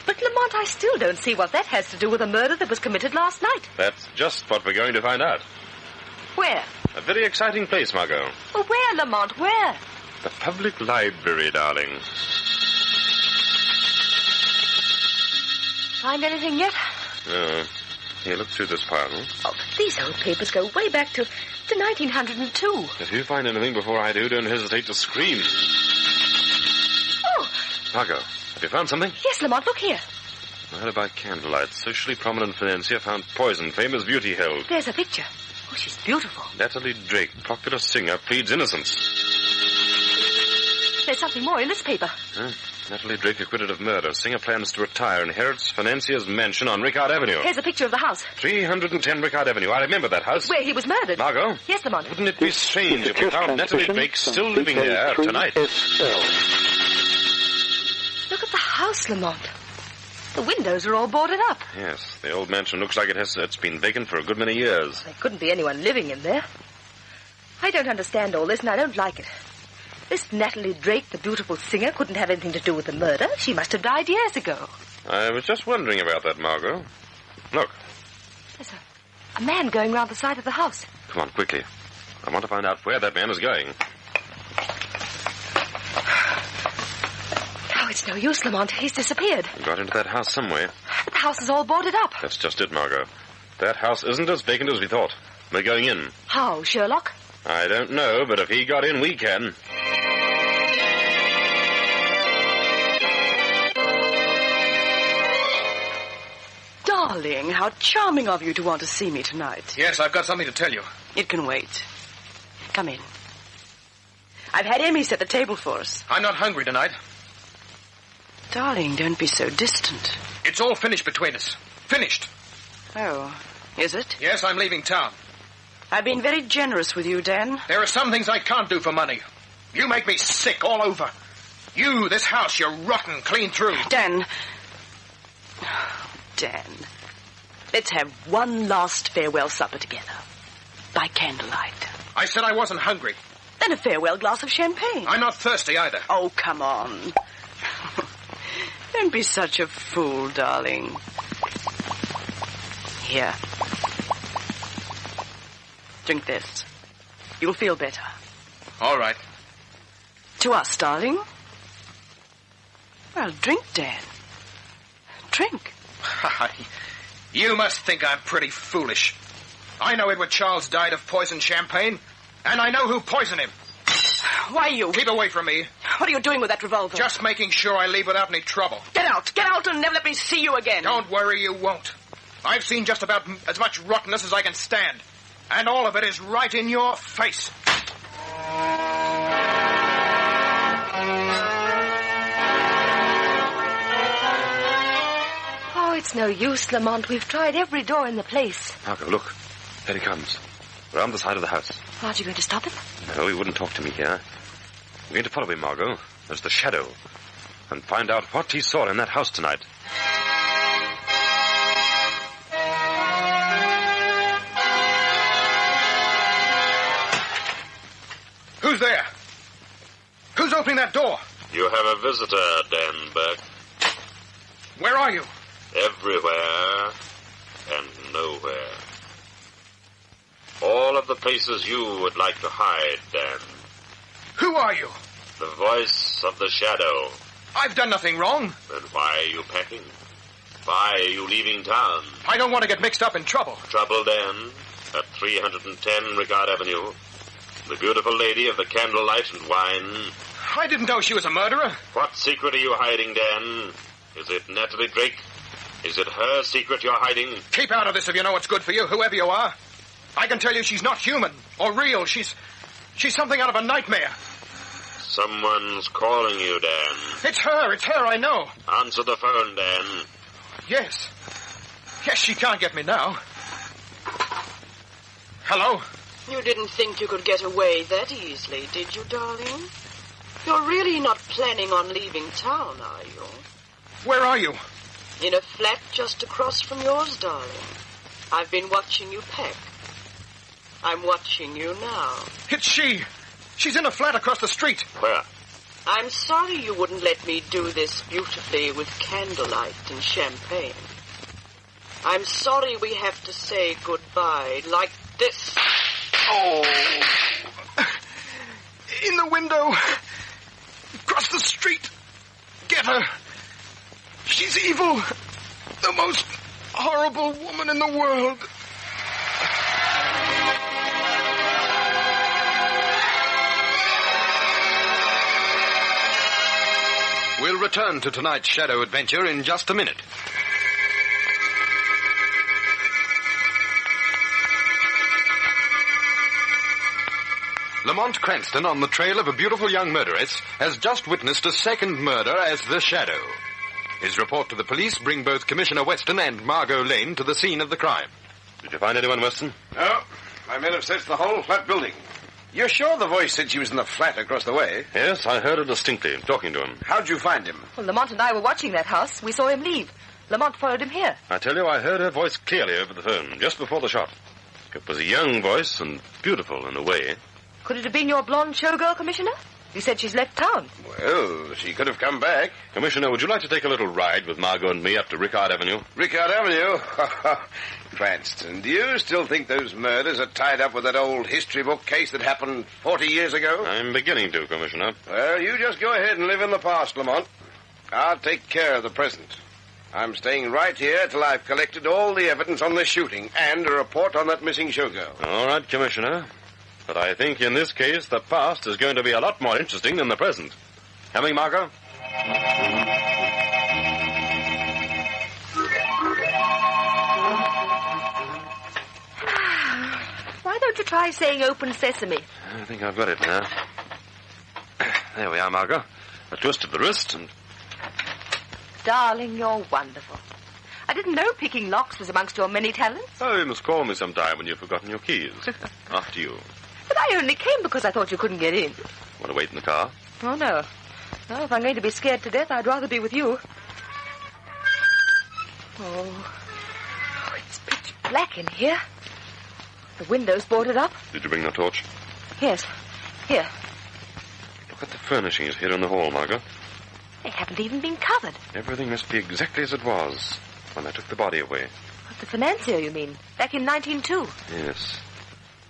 But, Lamont, I still don't see what that has to do with a murder that was committed last night. That's just what we're going to find out. Where? A very exciting place, Margot. Well, where, Lamont, where? The public library, darling. Find anything yet? No. Here, look through this pile. Oh, but these old papers go way back to 1902. If you find anything before I do, don't hesitate to scream. Oh! Margot, have you found something? Yes, Lamont, look here. Murder by candlelight. Socially prominent financier found poison. Famous beauty held. There's a picture. Oh, she's beautiful. Natalie Drake, popular singer, pleads innocence. There's something more in this paper. Huh? Natalie Drake acquitted of murder. Singer plans to retire. Inherits financier's mansion on Ricard Avenue. Here's a picture of the house. 310 Ricard Avenue. I remember that house. Where he was murdered. Margot? Yes, Lamont. Wouldn't it be strange if we found Natalie Drake still living there tonight? Look at the house, Lamont. The windows are all boarded up. Yes, the old mansion looks like it's been vacant for a good many years. There couldn't be anyone living in there. I don't understand all this, and I don't like it. This Natalie Drake, the beautiful singer, couldn't have anything to do with the murder. She must have died years ago. I was just wondering about that, Margot. Look. There's a man going round the side of the house. Come on, quickly. I want to find out where that man is going. Oh, it's no use, Lamont. He's disappeared. He got into that house somewhere. But the house is all boarded up. That's just it, Margot. That house isn't as vacant as we thought. We're going in. How, Sherlock? I don't know, but if he got in, we can. Darling, how charming of you to want to see me tonight. Yes, I've got something to tell you. It can wait. Come in. I've had Amy set the table for us. I'm not hungry tonight. Darling, don't be so distant. It's all finished between us. Finished. Oh, is it? Yes, I'm leaving town. I've been very generous with you, Dan. There are some things I can't do for money. You make me sick all over. You, this house, you're rotten clean through. Dan. Dan. Let's have one last farewell supper together. By candlelight. I said I wasn't hungry. Then a farewell glass of champagne. I'm not thirsty either. Oh, come on. Don't be such a fool, darling. Here. Drink this. You'll feel better. All right. To us, darling. Well, drink, Dan. Drink. You must think I'm pretty foolish. I know Edward Charles died of poisoned champagne, and I know who poisoned him. Why you? Keep away from me. What are you doing with that revolver? Just making sure I leave without any trouble. Get out and never let me see you again. Don't worry, you won't. I've seen just about as much rottenness as I can stand. And all of it is right in your face. Oh, it's no use, Lamont. We've tried every door in the place. Margot, look. There he comes. Round the side of the house. Aren't you going to stop him? No, he wouldn't talk to me here. We're going to follow him, Margot, as the shadow, and find out what he saw in that house tonight. Who's there? Who's opening that door? You have a visitor, Dan Burke. Where are you? Everywhere and nowhere. All of the places you would like to hide, Dan. Who are you? The voice of the shadow. I've done nothing wrong. Then why are you packing? Why are you leaving town? I don't want to get mixed up in trouble. Trouble, Dan, at 310 Ricard Avenue. The beautiful lady of the candlelight and wine. I didn't know she was a murderer. What secret are you hiding, Dan? Is it Natalie Drake? Is it her secret you're hiding? Keep out of this if you know what's good for you, whoever you are. I can tell you she's not human or real. She's something out of a nightmare. Someone's calling you, Dan. It's her, I know. Answer the phone, Dan. Yes. Yes, she can't get me now. Hello? You didn't think you could get away that easily, did you, darling? You're really not planning on leaving town, are you? Where are you? In a flat just across from yours, darling. I've been watching you pack. I'm watching you now. It's she. She's in a flat across the street. Where? I'm sorry you wouldn't let me do this beautifully with candlelight and champagne. I'm sorry we have to say goodbye like this. Oh. In the window. Across the street. Get her. She's evil. The most horrible woman in the world. We'll return to tonight's Shadow adventure in just a minute. Lamont Cranston, on the trail of a beautiful young murderess, has just witnessed a second murder as the Shadow. His report to the police bring both Commissioner Weston and Margot Lane to the scene of the crime. Did you find anyone, Weston? No. My men have searched the whole flat building. You're sure the voice said she was in the flat across the way? Yes, I heard her distinctly, talking to him. How'd you find him? Well, Lamont and I were watching that house. We saw him leave. Lamont followed him here. I tell you, I heard her voice clearly over the phone, just before the shot. It was a young voice and beautiful in a way. Could it have been your blonde showgirl, Commissioner? You said she's left town. Well, she could have come back. Commissioner, would you like to take a little ride with Margot and me up to Ricard Avenue? Ricard Avenue? Cranston, do you still think those murders are tied up with that old history book case that happened 40 years ago? I'm beginning to, Commissioner. Well, you just go ahead and live in the past, Lamont. I'll take care of the present. I'm staying right here till I've collected all the evidence on the shooting and a report on that missing showgirl. All right, Commissioner. But I think in this case the past is going to be a lot more interesting than the present. Coming, Margot? Why don't you try saying open sesame? I think I've got it now. There we are, Margot. A twist of the wrist and... Darling, you're wonderful. I didn't know picking locks was amongst your many talents. Oh, you must call me sometime when you've forgotten your keys. After you. But I only came because I thought you couldn't get in. Want to wait in the car? Oh, no. No, if I'm going to be scared to death, I'd rather be with you. Oh, it's pitch black in here. The window's boarded up. Did you bring the torch? Yes. Here. Look at the furnishings here in the hall, Margot. They haven't even been covered. Everything must be exactly as it was when they took the body away. What, the financier, you mean? Back in 1902? Yes.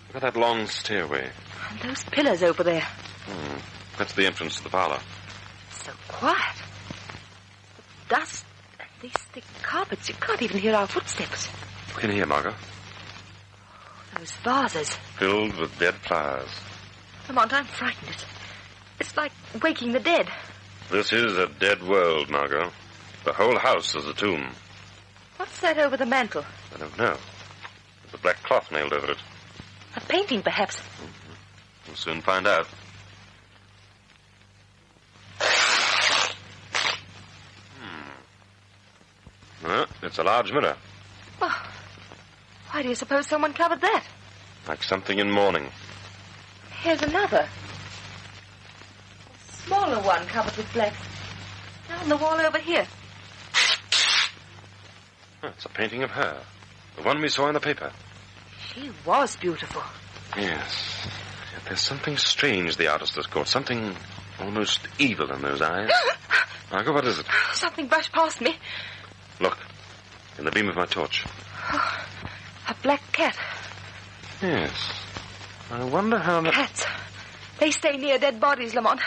Look at that long stairway. And those pillars over there. That's the entrance to the parlor. So quiet. The dust, these thick carpets, you can't even hear our footsteps. Look in here, Margot. Those vases. Filled with dead flowers. Lamont, I'm frightened. It's like waking the dead. This is a dead world, Margot. The whole house is a tomb. What's that over the mantel? I don't know. There's a black cloth nailed over it. A painting, perhaps. We'll soon find out. It's a large mirror. Oh, why do you suppose someone covered that? Like something in mourning. Here's another. A smaller one covered with black. On the wall over here. It's a painting of her. The one we saw in the paper. She was beautiful. Yes. Yet there's something strange the artist has caught. Something almost evil in those eyes. Margot, what is it? Something brushed past me. Look. In the beam of my torch. Oh, a black cat. Yes. I wonder how... Cats. They stay near dead bodies, Lamont.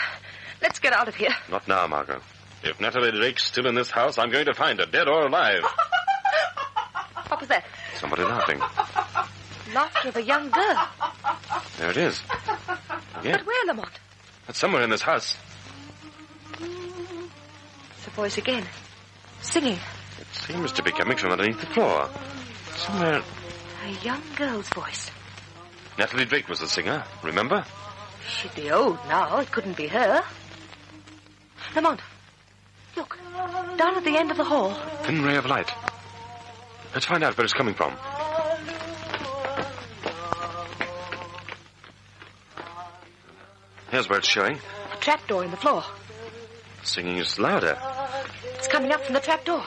Let's get out of here. Not now, Margot. If Natalie Drake's still in this house, I'm going to find her, dead or alive. What was that? Somebody laughing. Laughter of a young girl. There it is. Again. But where, Lamont? It's somewhere in this house. It's a voice again. Singing. It seems to be coming from underneath the floor. Somewhere. A young girl's voice. Natalie Drake was the singer, remember? She'd be old now. It couldn't be her. Lamont, look. Down at the end of the hall. Thin ray of light. Let's find out where it's coming from. Here's where it's showing. A trapdoor in the floor. Singing is louder. It's coming up from the trapdoor.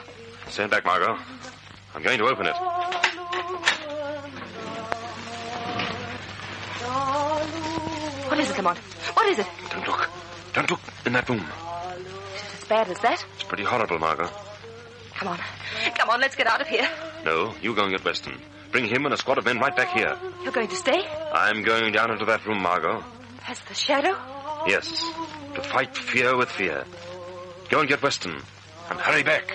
Stand back, Margot. I'm going to open it. What is it, Lamont? What is it? Don't look. Don't look in that room. Is it as bad as that? It's pretty horrible, Margot. Come on. Come on, let's get out of here. No, you go and get Weston. Bring him and a squad of men right back here. You're going to stay? I'm going down into that room, Margot. As the shadow? Yes, to fight fear with fear. Go and get Weston, and hurry back.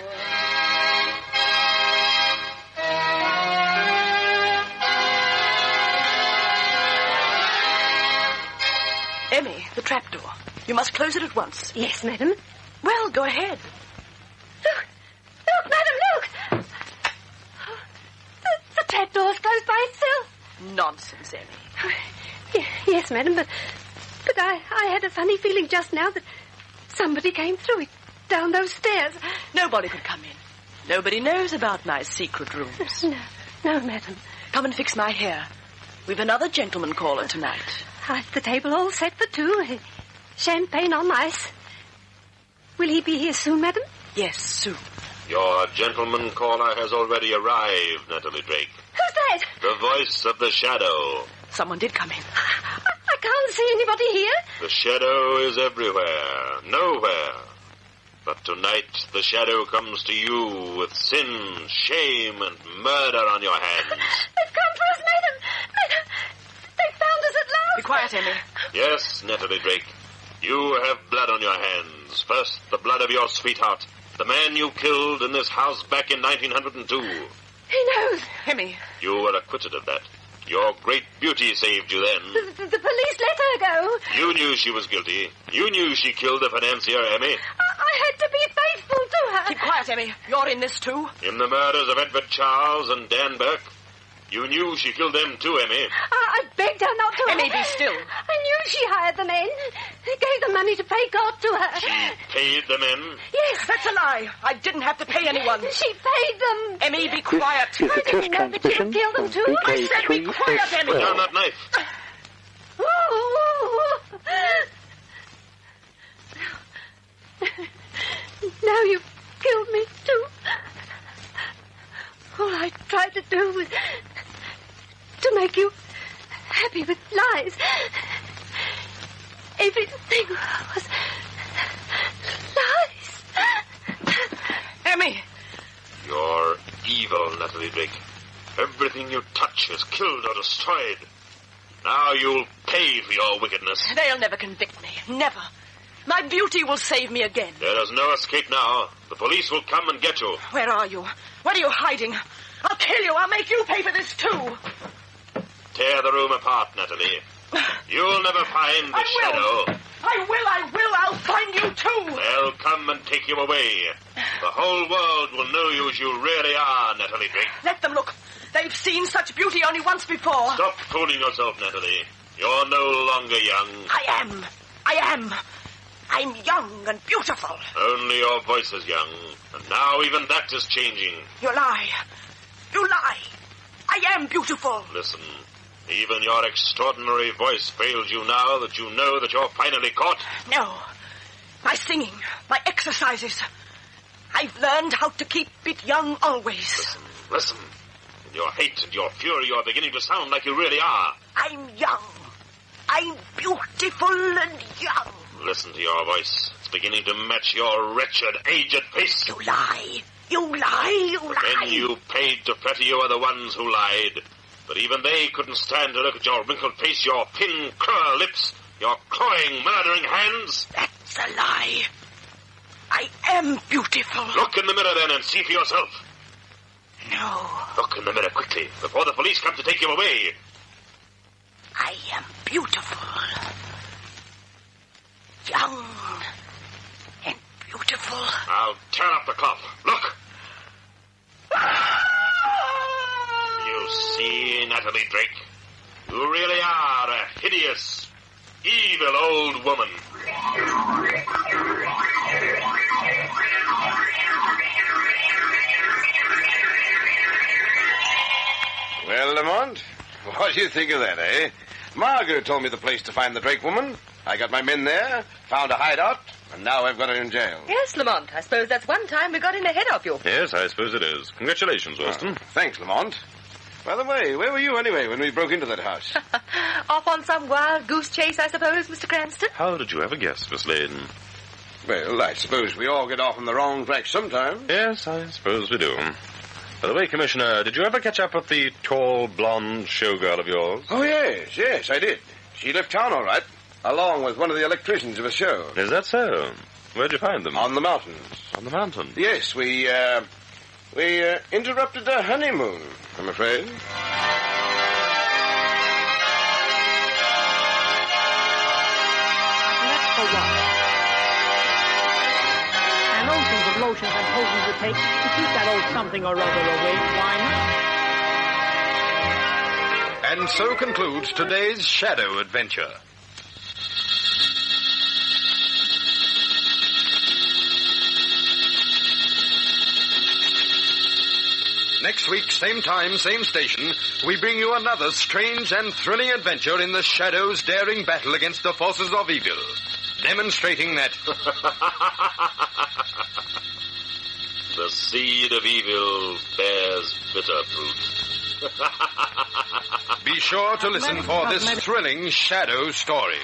Emmy, the trapdoor. You must close it at once. Yes, madam. Well, go ahead. Look, madam, look! The trapdoor's closed by itself. Nonsense, Emmy. Yes, madam, but I had a funny feeling just now that somebody came through it, down those stairs. Nobody could come in. Nobody knows about my secret rooms. No, madam. Come and fix my hair. We've another gentleman caller tonight. I've the table all set for two. Champagne on ice. Will he be here soon, madam? Yes, soon. Your gentleman caller has already arrived, Natalie Drake. Who's that? The voice of the shadow. Someone did come in. I can't see anybody here. The shadow is everywhere, nowhere. But tonight the shadow comes to you with sin, shame, and murder on your hands. They've come for us, madam. They found us at last. Be quiet, Emmy. Yes, Natalie Drake. You have blood on your hands. First, the blood of your sweetheart, the man you killed in this house back in 1902. He knows. Emmy. You were acquitted of that. Your great beauty saved you then. The police let her go. You knew she was guilty. You knew she killed the financier, Emmy. I had to be faithful to her. Keep quiet, Emmy. You're in this, too. In the murders of Edward Charles and Dan Burke, you knew she killed them too, Emmy. I begged her not to. Emmy, be still. I knew she hired the men. Gave the money to pay God to her. She paid the men? Yes. That's a lie. I didn't have to pay anyone. She paid them. Emmy, be quiet. I didn't know that she'd killed them too. I said be quiet, Emmy. Put down that knife. Now you've killed me too. All I tried to do was to make you happy with lies. Everything was lies. Emmy! You're evil, Natalie Drake. Everything you touch is killed or destroyed. Now you'll pay for your wickedness. They'll never convict me. Never. My beauty will save me again. There is no escape now. The police will come and get you. Where are you? What are you hiding? I'll kill you. I'll make you pay for this, too. Tear the room apart, Natalie. You'll never find the shadow. I will. I'll find you, too. They'll come and take you away. The whole world will know you as you really are, Natalie Drake. Let them look. They've seen such beauty only once before. Stop fooling yourself, Natalie. You're no longer young. I am. I'm young and beautiful. Only your voice is young. And now even that is changing. You lie. I am beautiful. Listen. Even your extraordinary voice fails you now that you know that you're finally caught. No. My singing, my exercises. I've learned how to keep it young always. Listen. In your hate and your fury, you're beginning to sound like you really are. I'm young. I'm beautiful and young. Listen to your voice. It's beginning to match your wretched, aged face. You lie. The Men you paid to flatter you are the ones who lied. But even they couldn't stand to look at your wrinkled face, your thin, cruel lips, your clawing, murdering hands. That's a lie. I am beautiful. Look in the mirror then and see for yourself. No. Look in the mirror quickly, before the police come to take you away. I am beautiful. Young and beautiful. I'll turn up the cloth. Look. You see, Natalie Drake, you really are a hideous, evil old woman. Well, Lamont, what do you think of that, eh? Margot told me the place to find the Drake woman. I got my men there, found a hideout, and now I've got her in jail. Yes, Lamont. I suppose that's one time we got in ahead of you. Yes, I suppose it is. Congratulations, Weston. Thanks, Lamont. By the way, where were you anyway when we broke into that house? Off on some wild goose chase, I suppose, Mr. Cranston? How did you ever guess, Miss Lane? Well, I suppose we all get off on the wrong track sometime. Yes, I suppose we do. By the way, Commissioner, did you ever catch up with the tall, blonde showgirl of yours? Oh, yes, I did. She left town all right, along with one of the electricians of a show. Is that so? Where'd you find them? On the mountains. On the mountain? Yes, we interrupted their honeymoon, I'm afraid. And oceans of lotions and potions you take to keep that old something or other awake, why not? And so concludes today's Shadow Adventure. Next week, same time, same station, we bring you another strange and thrilling adventure in the Shadow's daring battle against the forces of evil, demonstrating that the seed of evil bears bitter fruit. Be sure to listen for this thrilling Shadow story.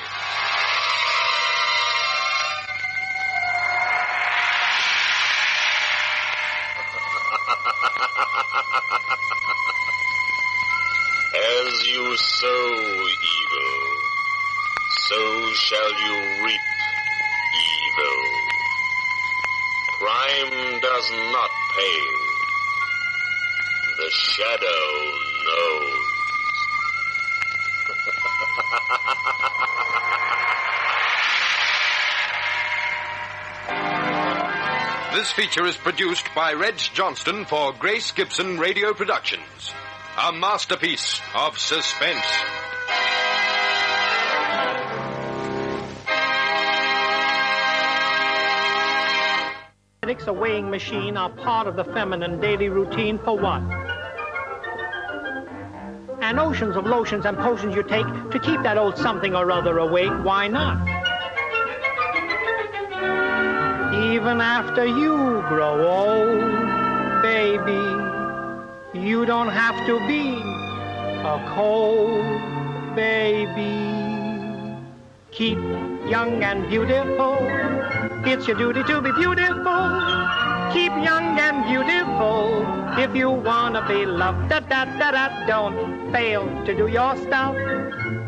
As you sow evil, so shall you reap evil. Crime does not pay. The shadow knows. This feature is produced by Reg Johnston for Grace Gibson Radio Productions. A masterpiece of suspense. A weighing machine are part of the feminine daily routine for what? And oceans of lotions and potions you take to keep that old something or other awake, why not? Even after you grow old, baby, you don't have to be a cold baby. Keep young and beautiful. It's your duty to be beautiful. Keep young and beautiful. If you wanna be loved, da-da-da-da, don't fail to do your stuff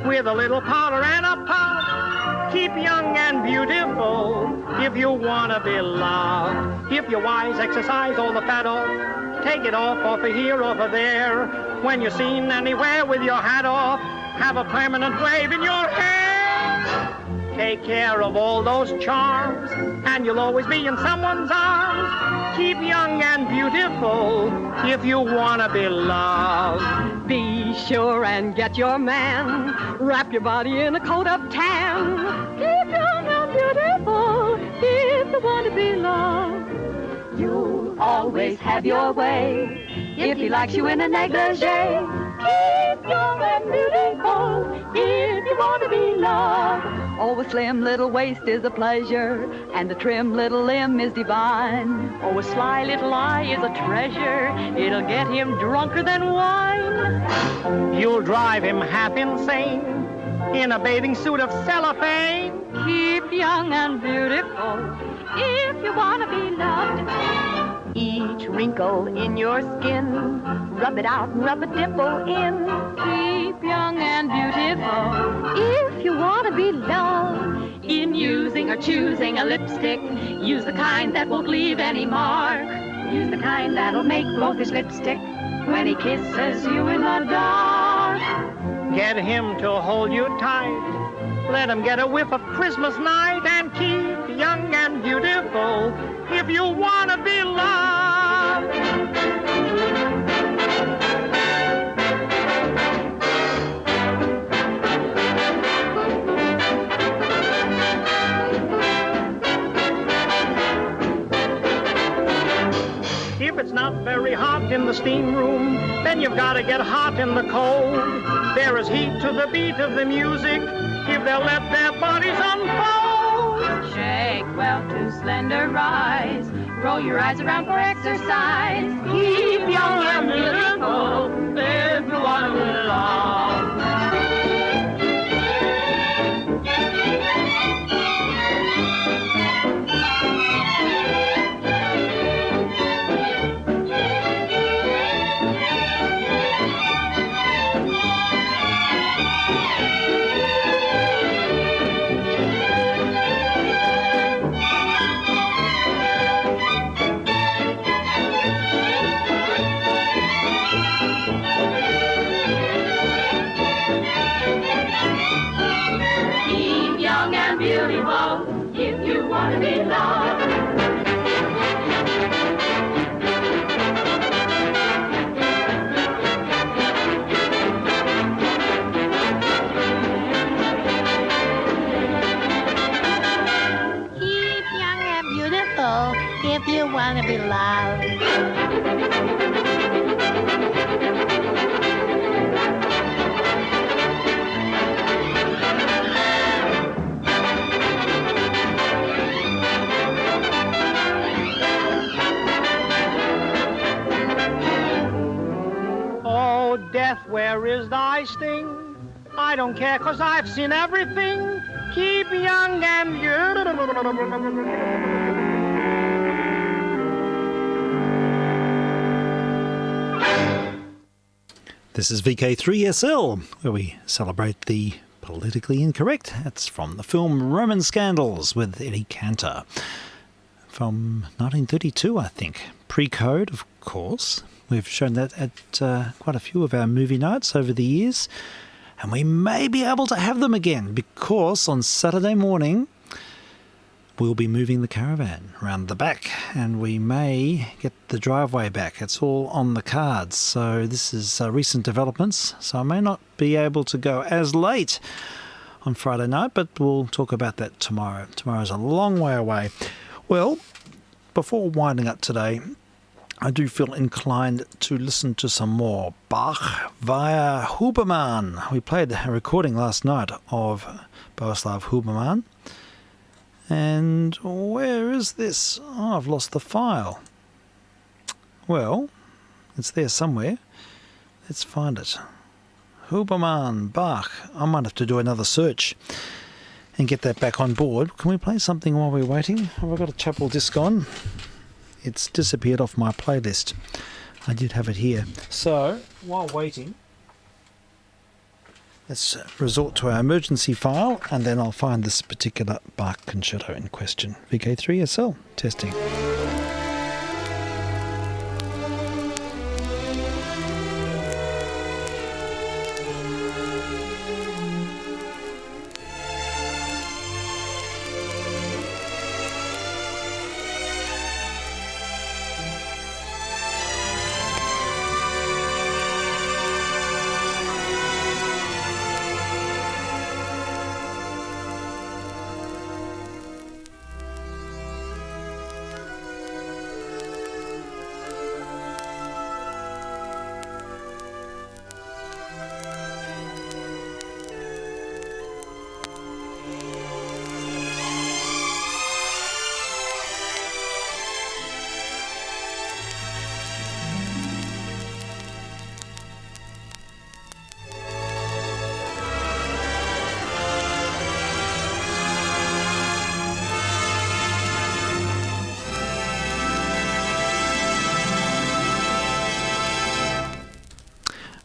with a little powder and a puff. Keep young and beautiful. If you wanna be loved, if you're wise, exercise all the fat off. Take it off of here, over there. When you're seen anywhere with your hat off, have a permanent wave in your hair. Take care of all those charms, and you'll always be in someone's arms. Keep young and beautiful if you wanna be loved. Be sure and get your man. Wrap your body in a coat of tan. Keep young and beautiful if you wanna be loved. You'll always have your way if he likes you in a negligee. Keep young and beautiful if you want to be loved. Oh, a slim little waist is a pleasure, and a trim little limb is divine. Oh, a sly little eye is a treasure. It'll get him drunker than wine. You'll drive him half insane in a bathing suit of cellophane. Keep young and beautiful if you want to be loved. Each wrinkle in your skin, rub it out and rub a dimple in. Keep young and beautiful if you want to be loved. In using a you're choosing a lipstick, use the kind that won't leave any mark. Use the kind that'll make both his lipstick when he kisses you in the dark. Get him to hold you tight. Let him get a whiff of Christmas night and keep young and beautiful if you want to be loved. If it's not very hot in the steam room, then you've got to get hot in the cold. There is heat to the beat of the music if they'll let their bodies unfold. Shake well to slender rise. Roll your eyes around for exercise. Keep young and beautiful if you want to be loved. Keep young and beautiful if you want to be loved. Keep young and beautiful if you want to be loved. Oh, death, where is thy sting? I don't care, 'cause I've seen everything. Keep young and beautiful. This is vk3sl, where we celebrate the politically incorrect. That's from the film Roman Scandals with Eddie Cantor. From 1932, I think. Pre-code, of course. We've shown that at quite a few of our movie nights over the years. And we may be able to have them again, because on Saturday morning we'll be moving the caravan around the back, and we may get the driveway back. It's all on the cards. So this is recent developments, so I may not be able to go as late on Friday night, but we'll talk about that tomorrow. Tomorrow's a long way away. Well, before winding up today, I do feel inclined to listen to some more Bach via Huberman. We played a recording last night of Bohuslav Huberman. And where is this? Oh, I've lost the file. Well, it's there somewhere. Let's find it. Huberman, Bach. I might have to do another search and get that back on board. Can we play something while we're waiting? Have I got a chapel disc on? It's disappeared off my playlist. I did have it here. So, while waiting, let's resort to our emergency file, and then I'll find this particular Bach concerto in question. vk3sl, testing.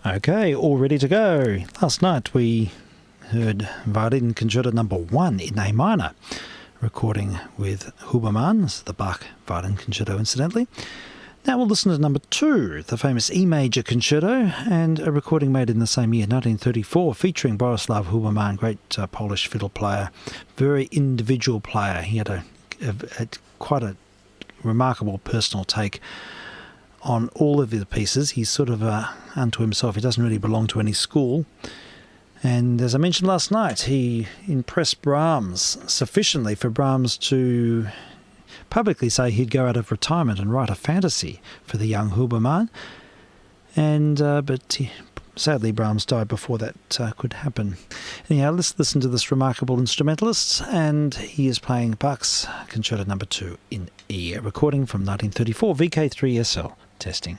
Okay, all ready to go. Last night we heard Violin Concerto number 1 in A minor, recording with Huberman. This is the Bach Violin Concerto, incidentally. Now we'll listen to number 2, the famous E major concerto, and a recording made in the same year, 1934, featuring Borislav Huberman, great Polish fiddle player, very individual player. He had quite a remarkable personal take on all of the pieces. He's sort of unto himself. He doesn't really belong to any school. And as I mentioned last night, he impressed Brahms sufficiently for Brahms to publicly say he'd go out of retirement and write a fantasy for the young Huberman. But sadly, Brahms died before that could happen. Anyhow, let's listen to this remarkable instrumentalist, and he is playing Bach's Concerto No. 2 in E, a recording from 1934, vk3sl, testing.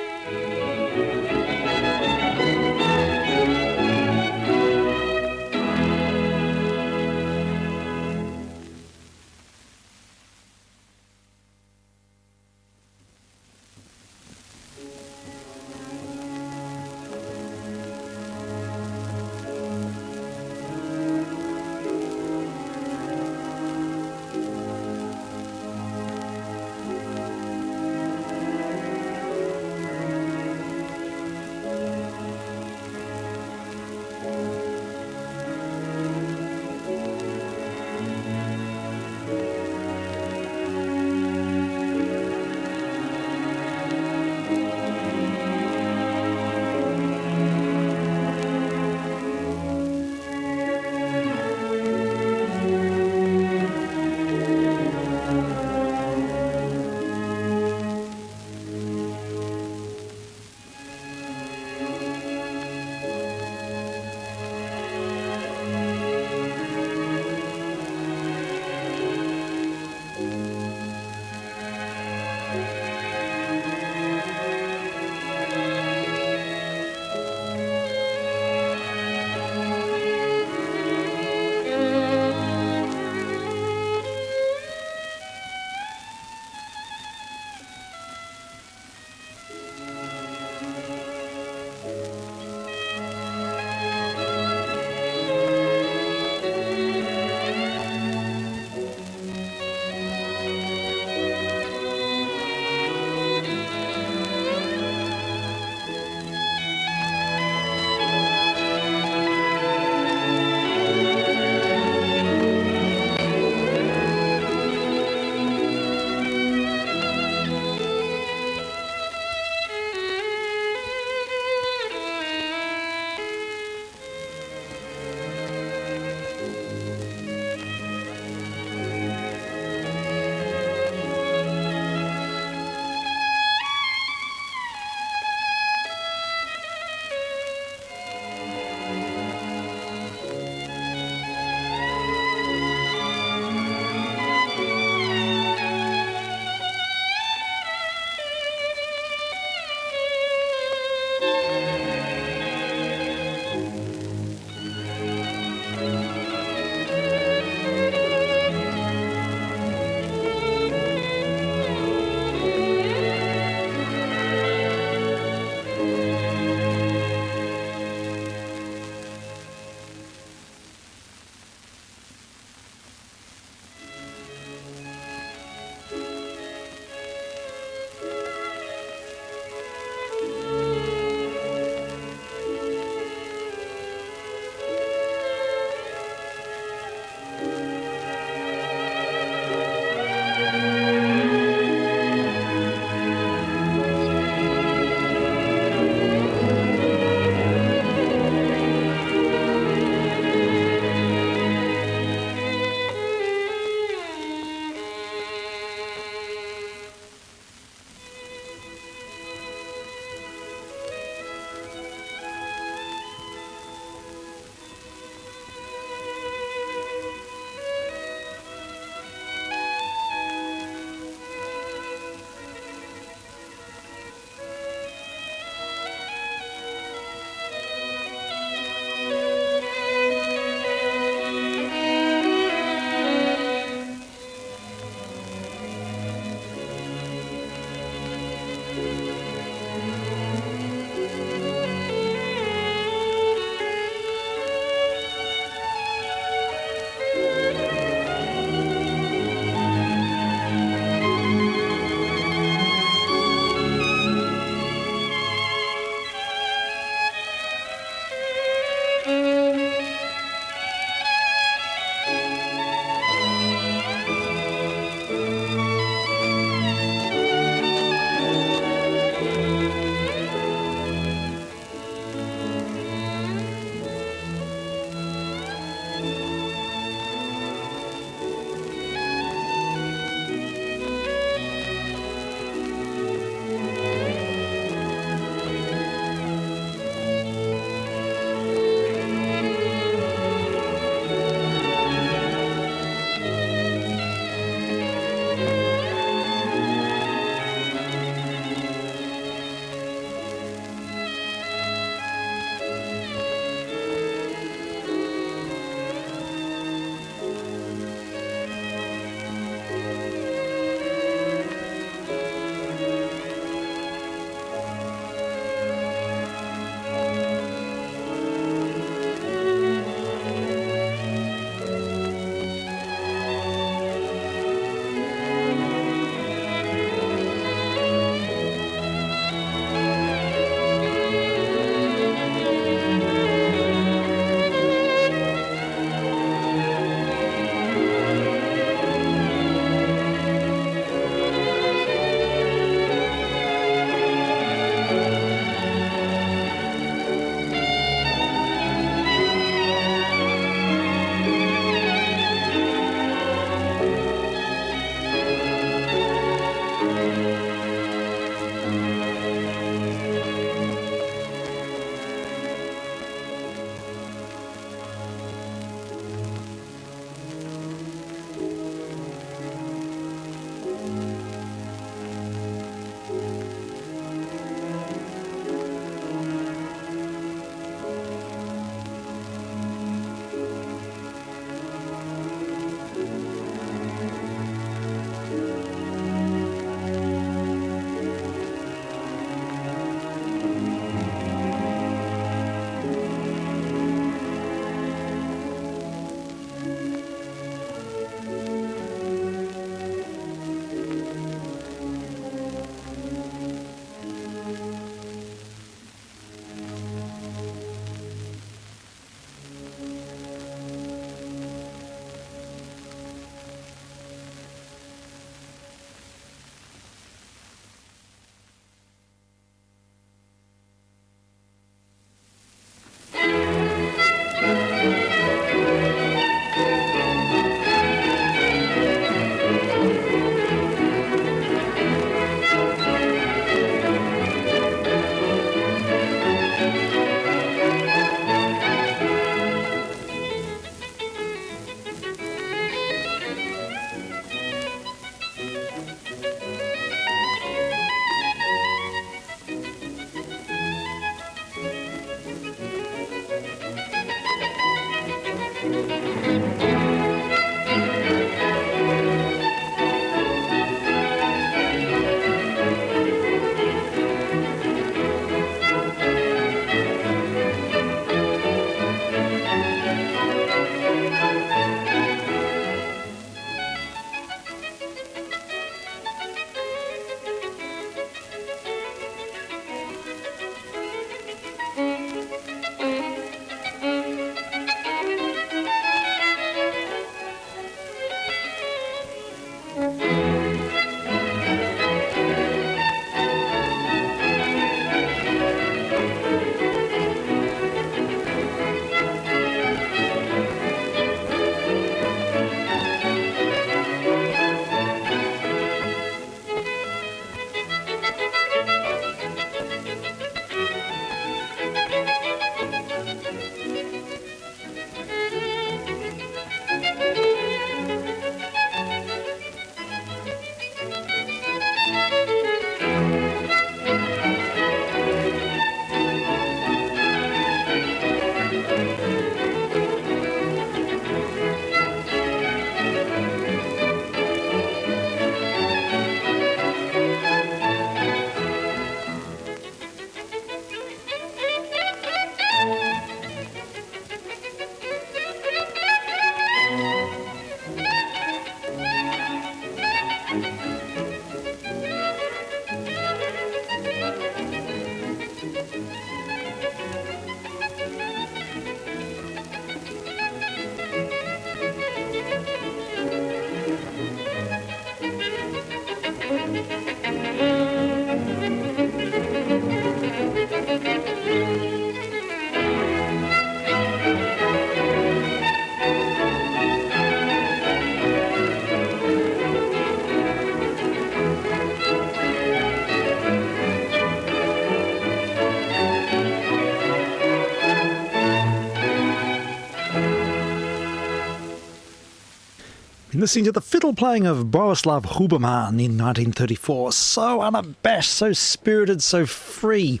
Listening to the fiddle playing of Boleslav Huberman in 1934. So unabashed, so spirited, so free.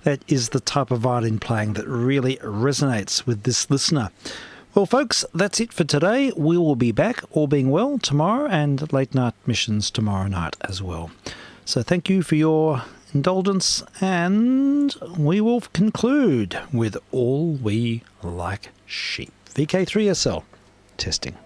That is the type of violin playing that really resonates with this listener. Well, folks, that's it for today. We will be back, all being well, tomorrow, and late night missions tomorrow night as well. So thank you for your indulgence, and we will conclude with All We Like Sheep. vk3sl testing.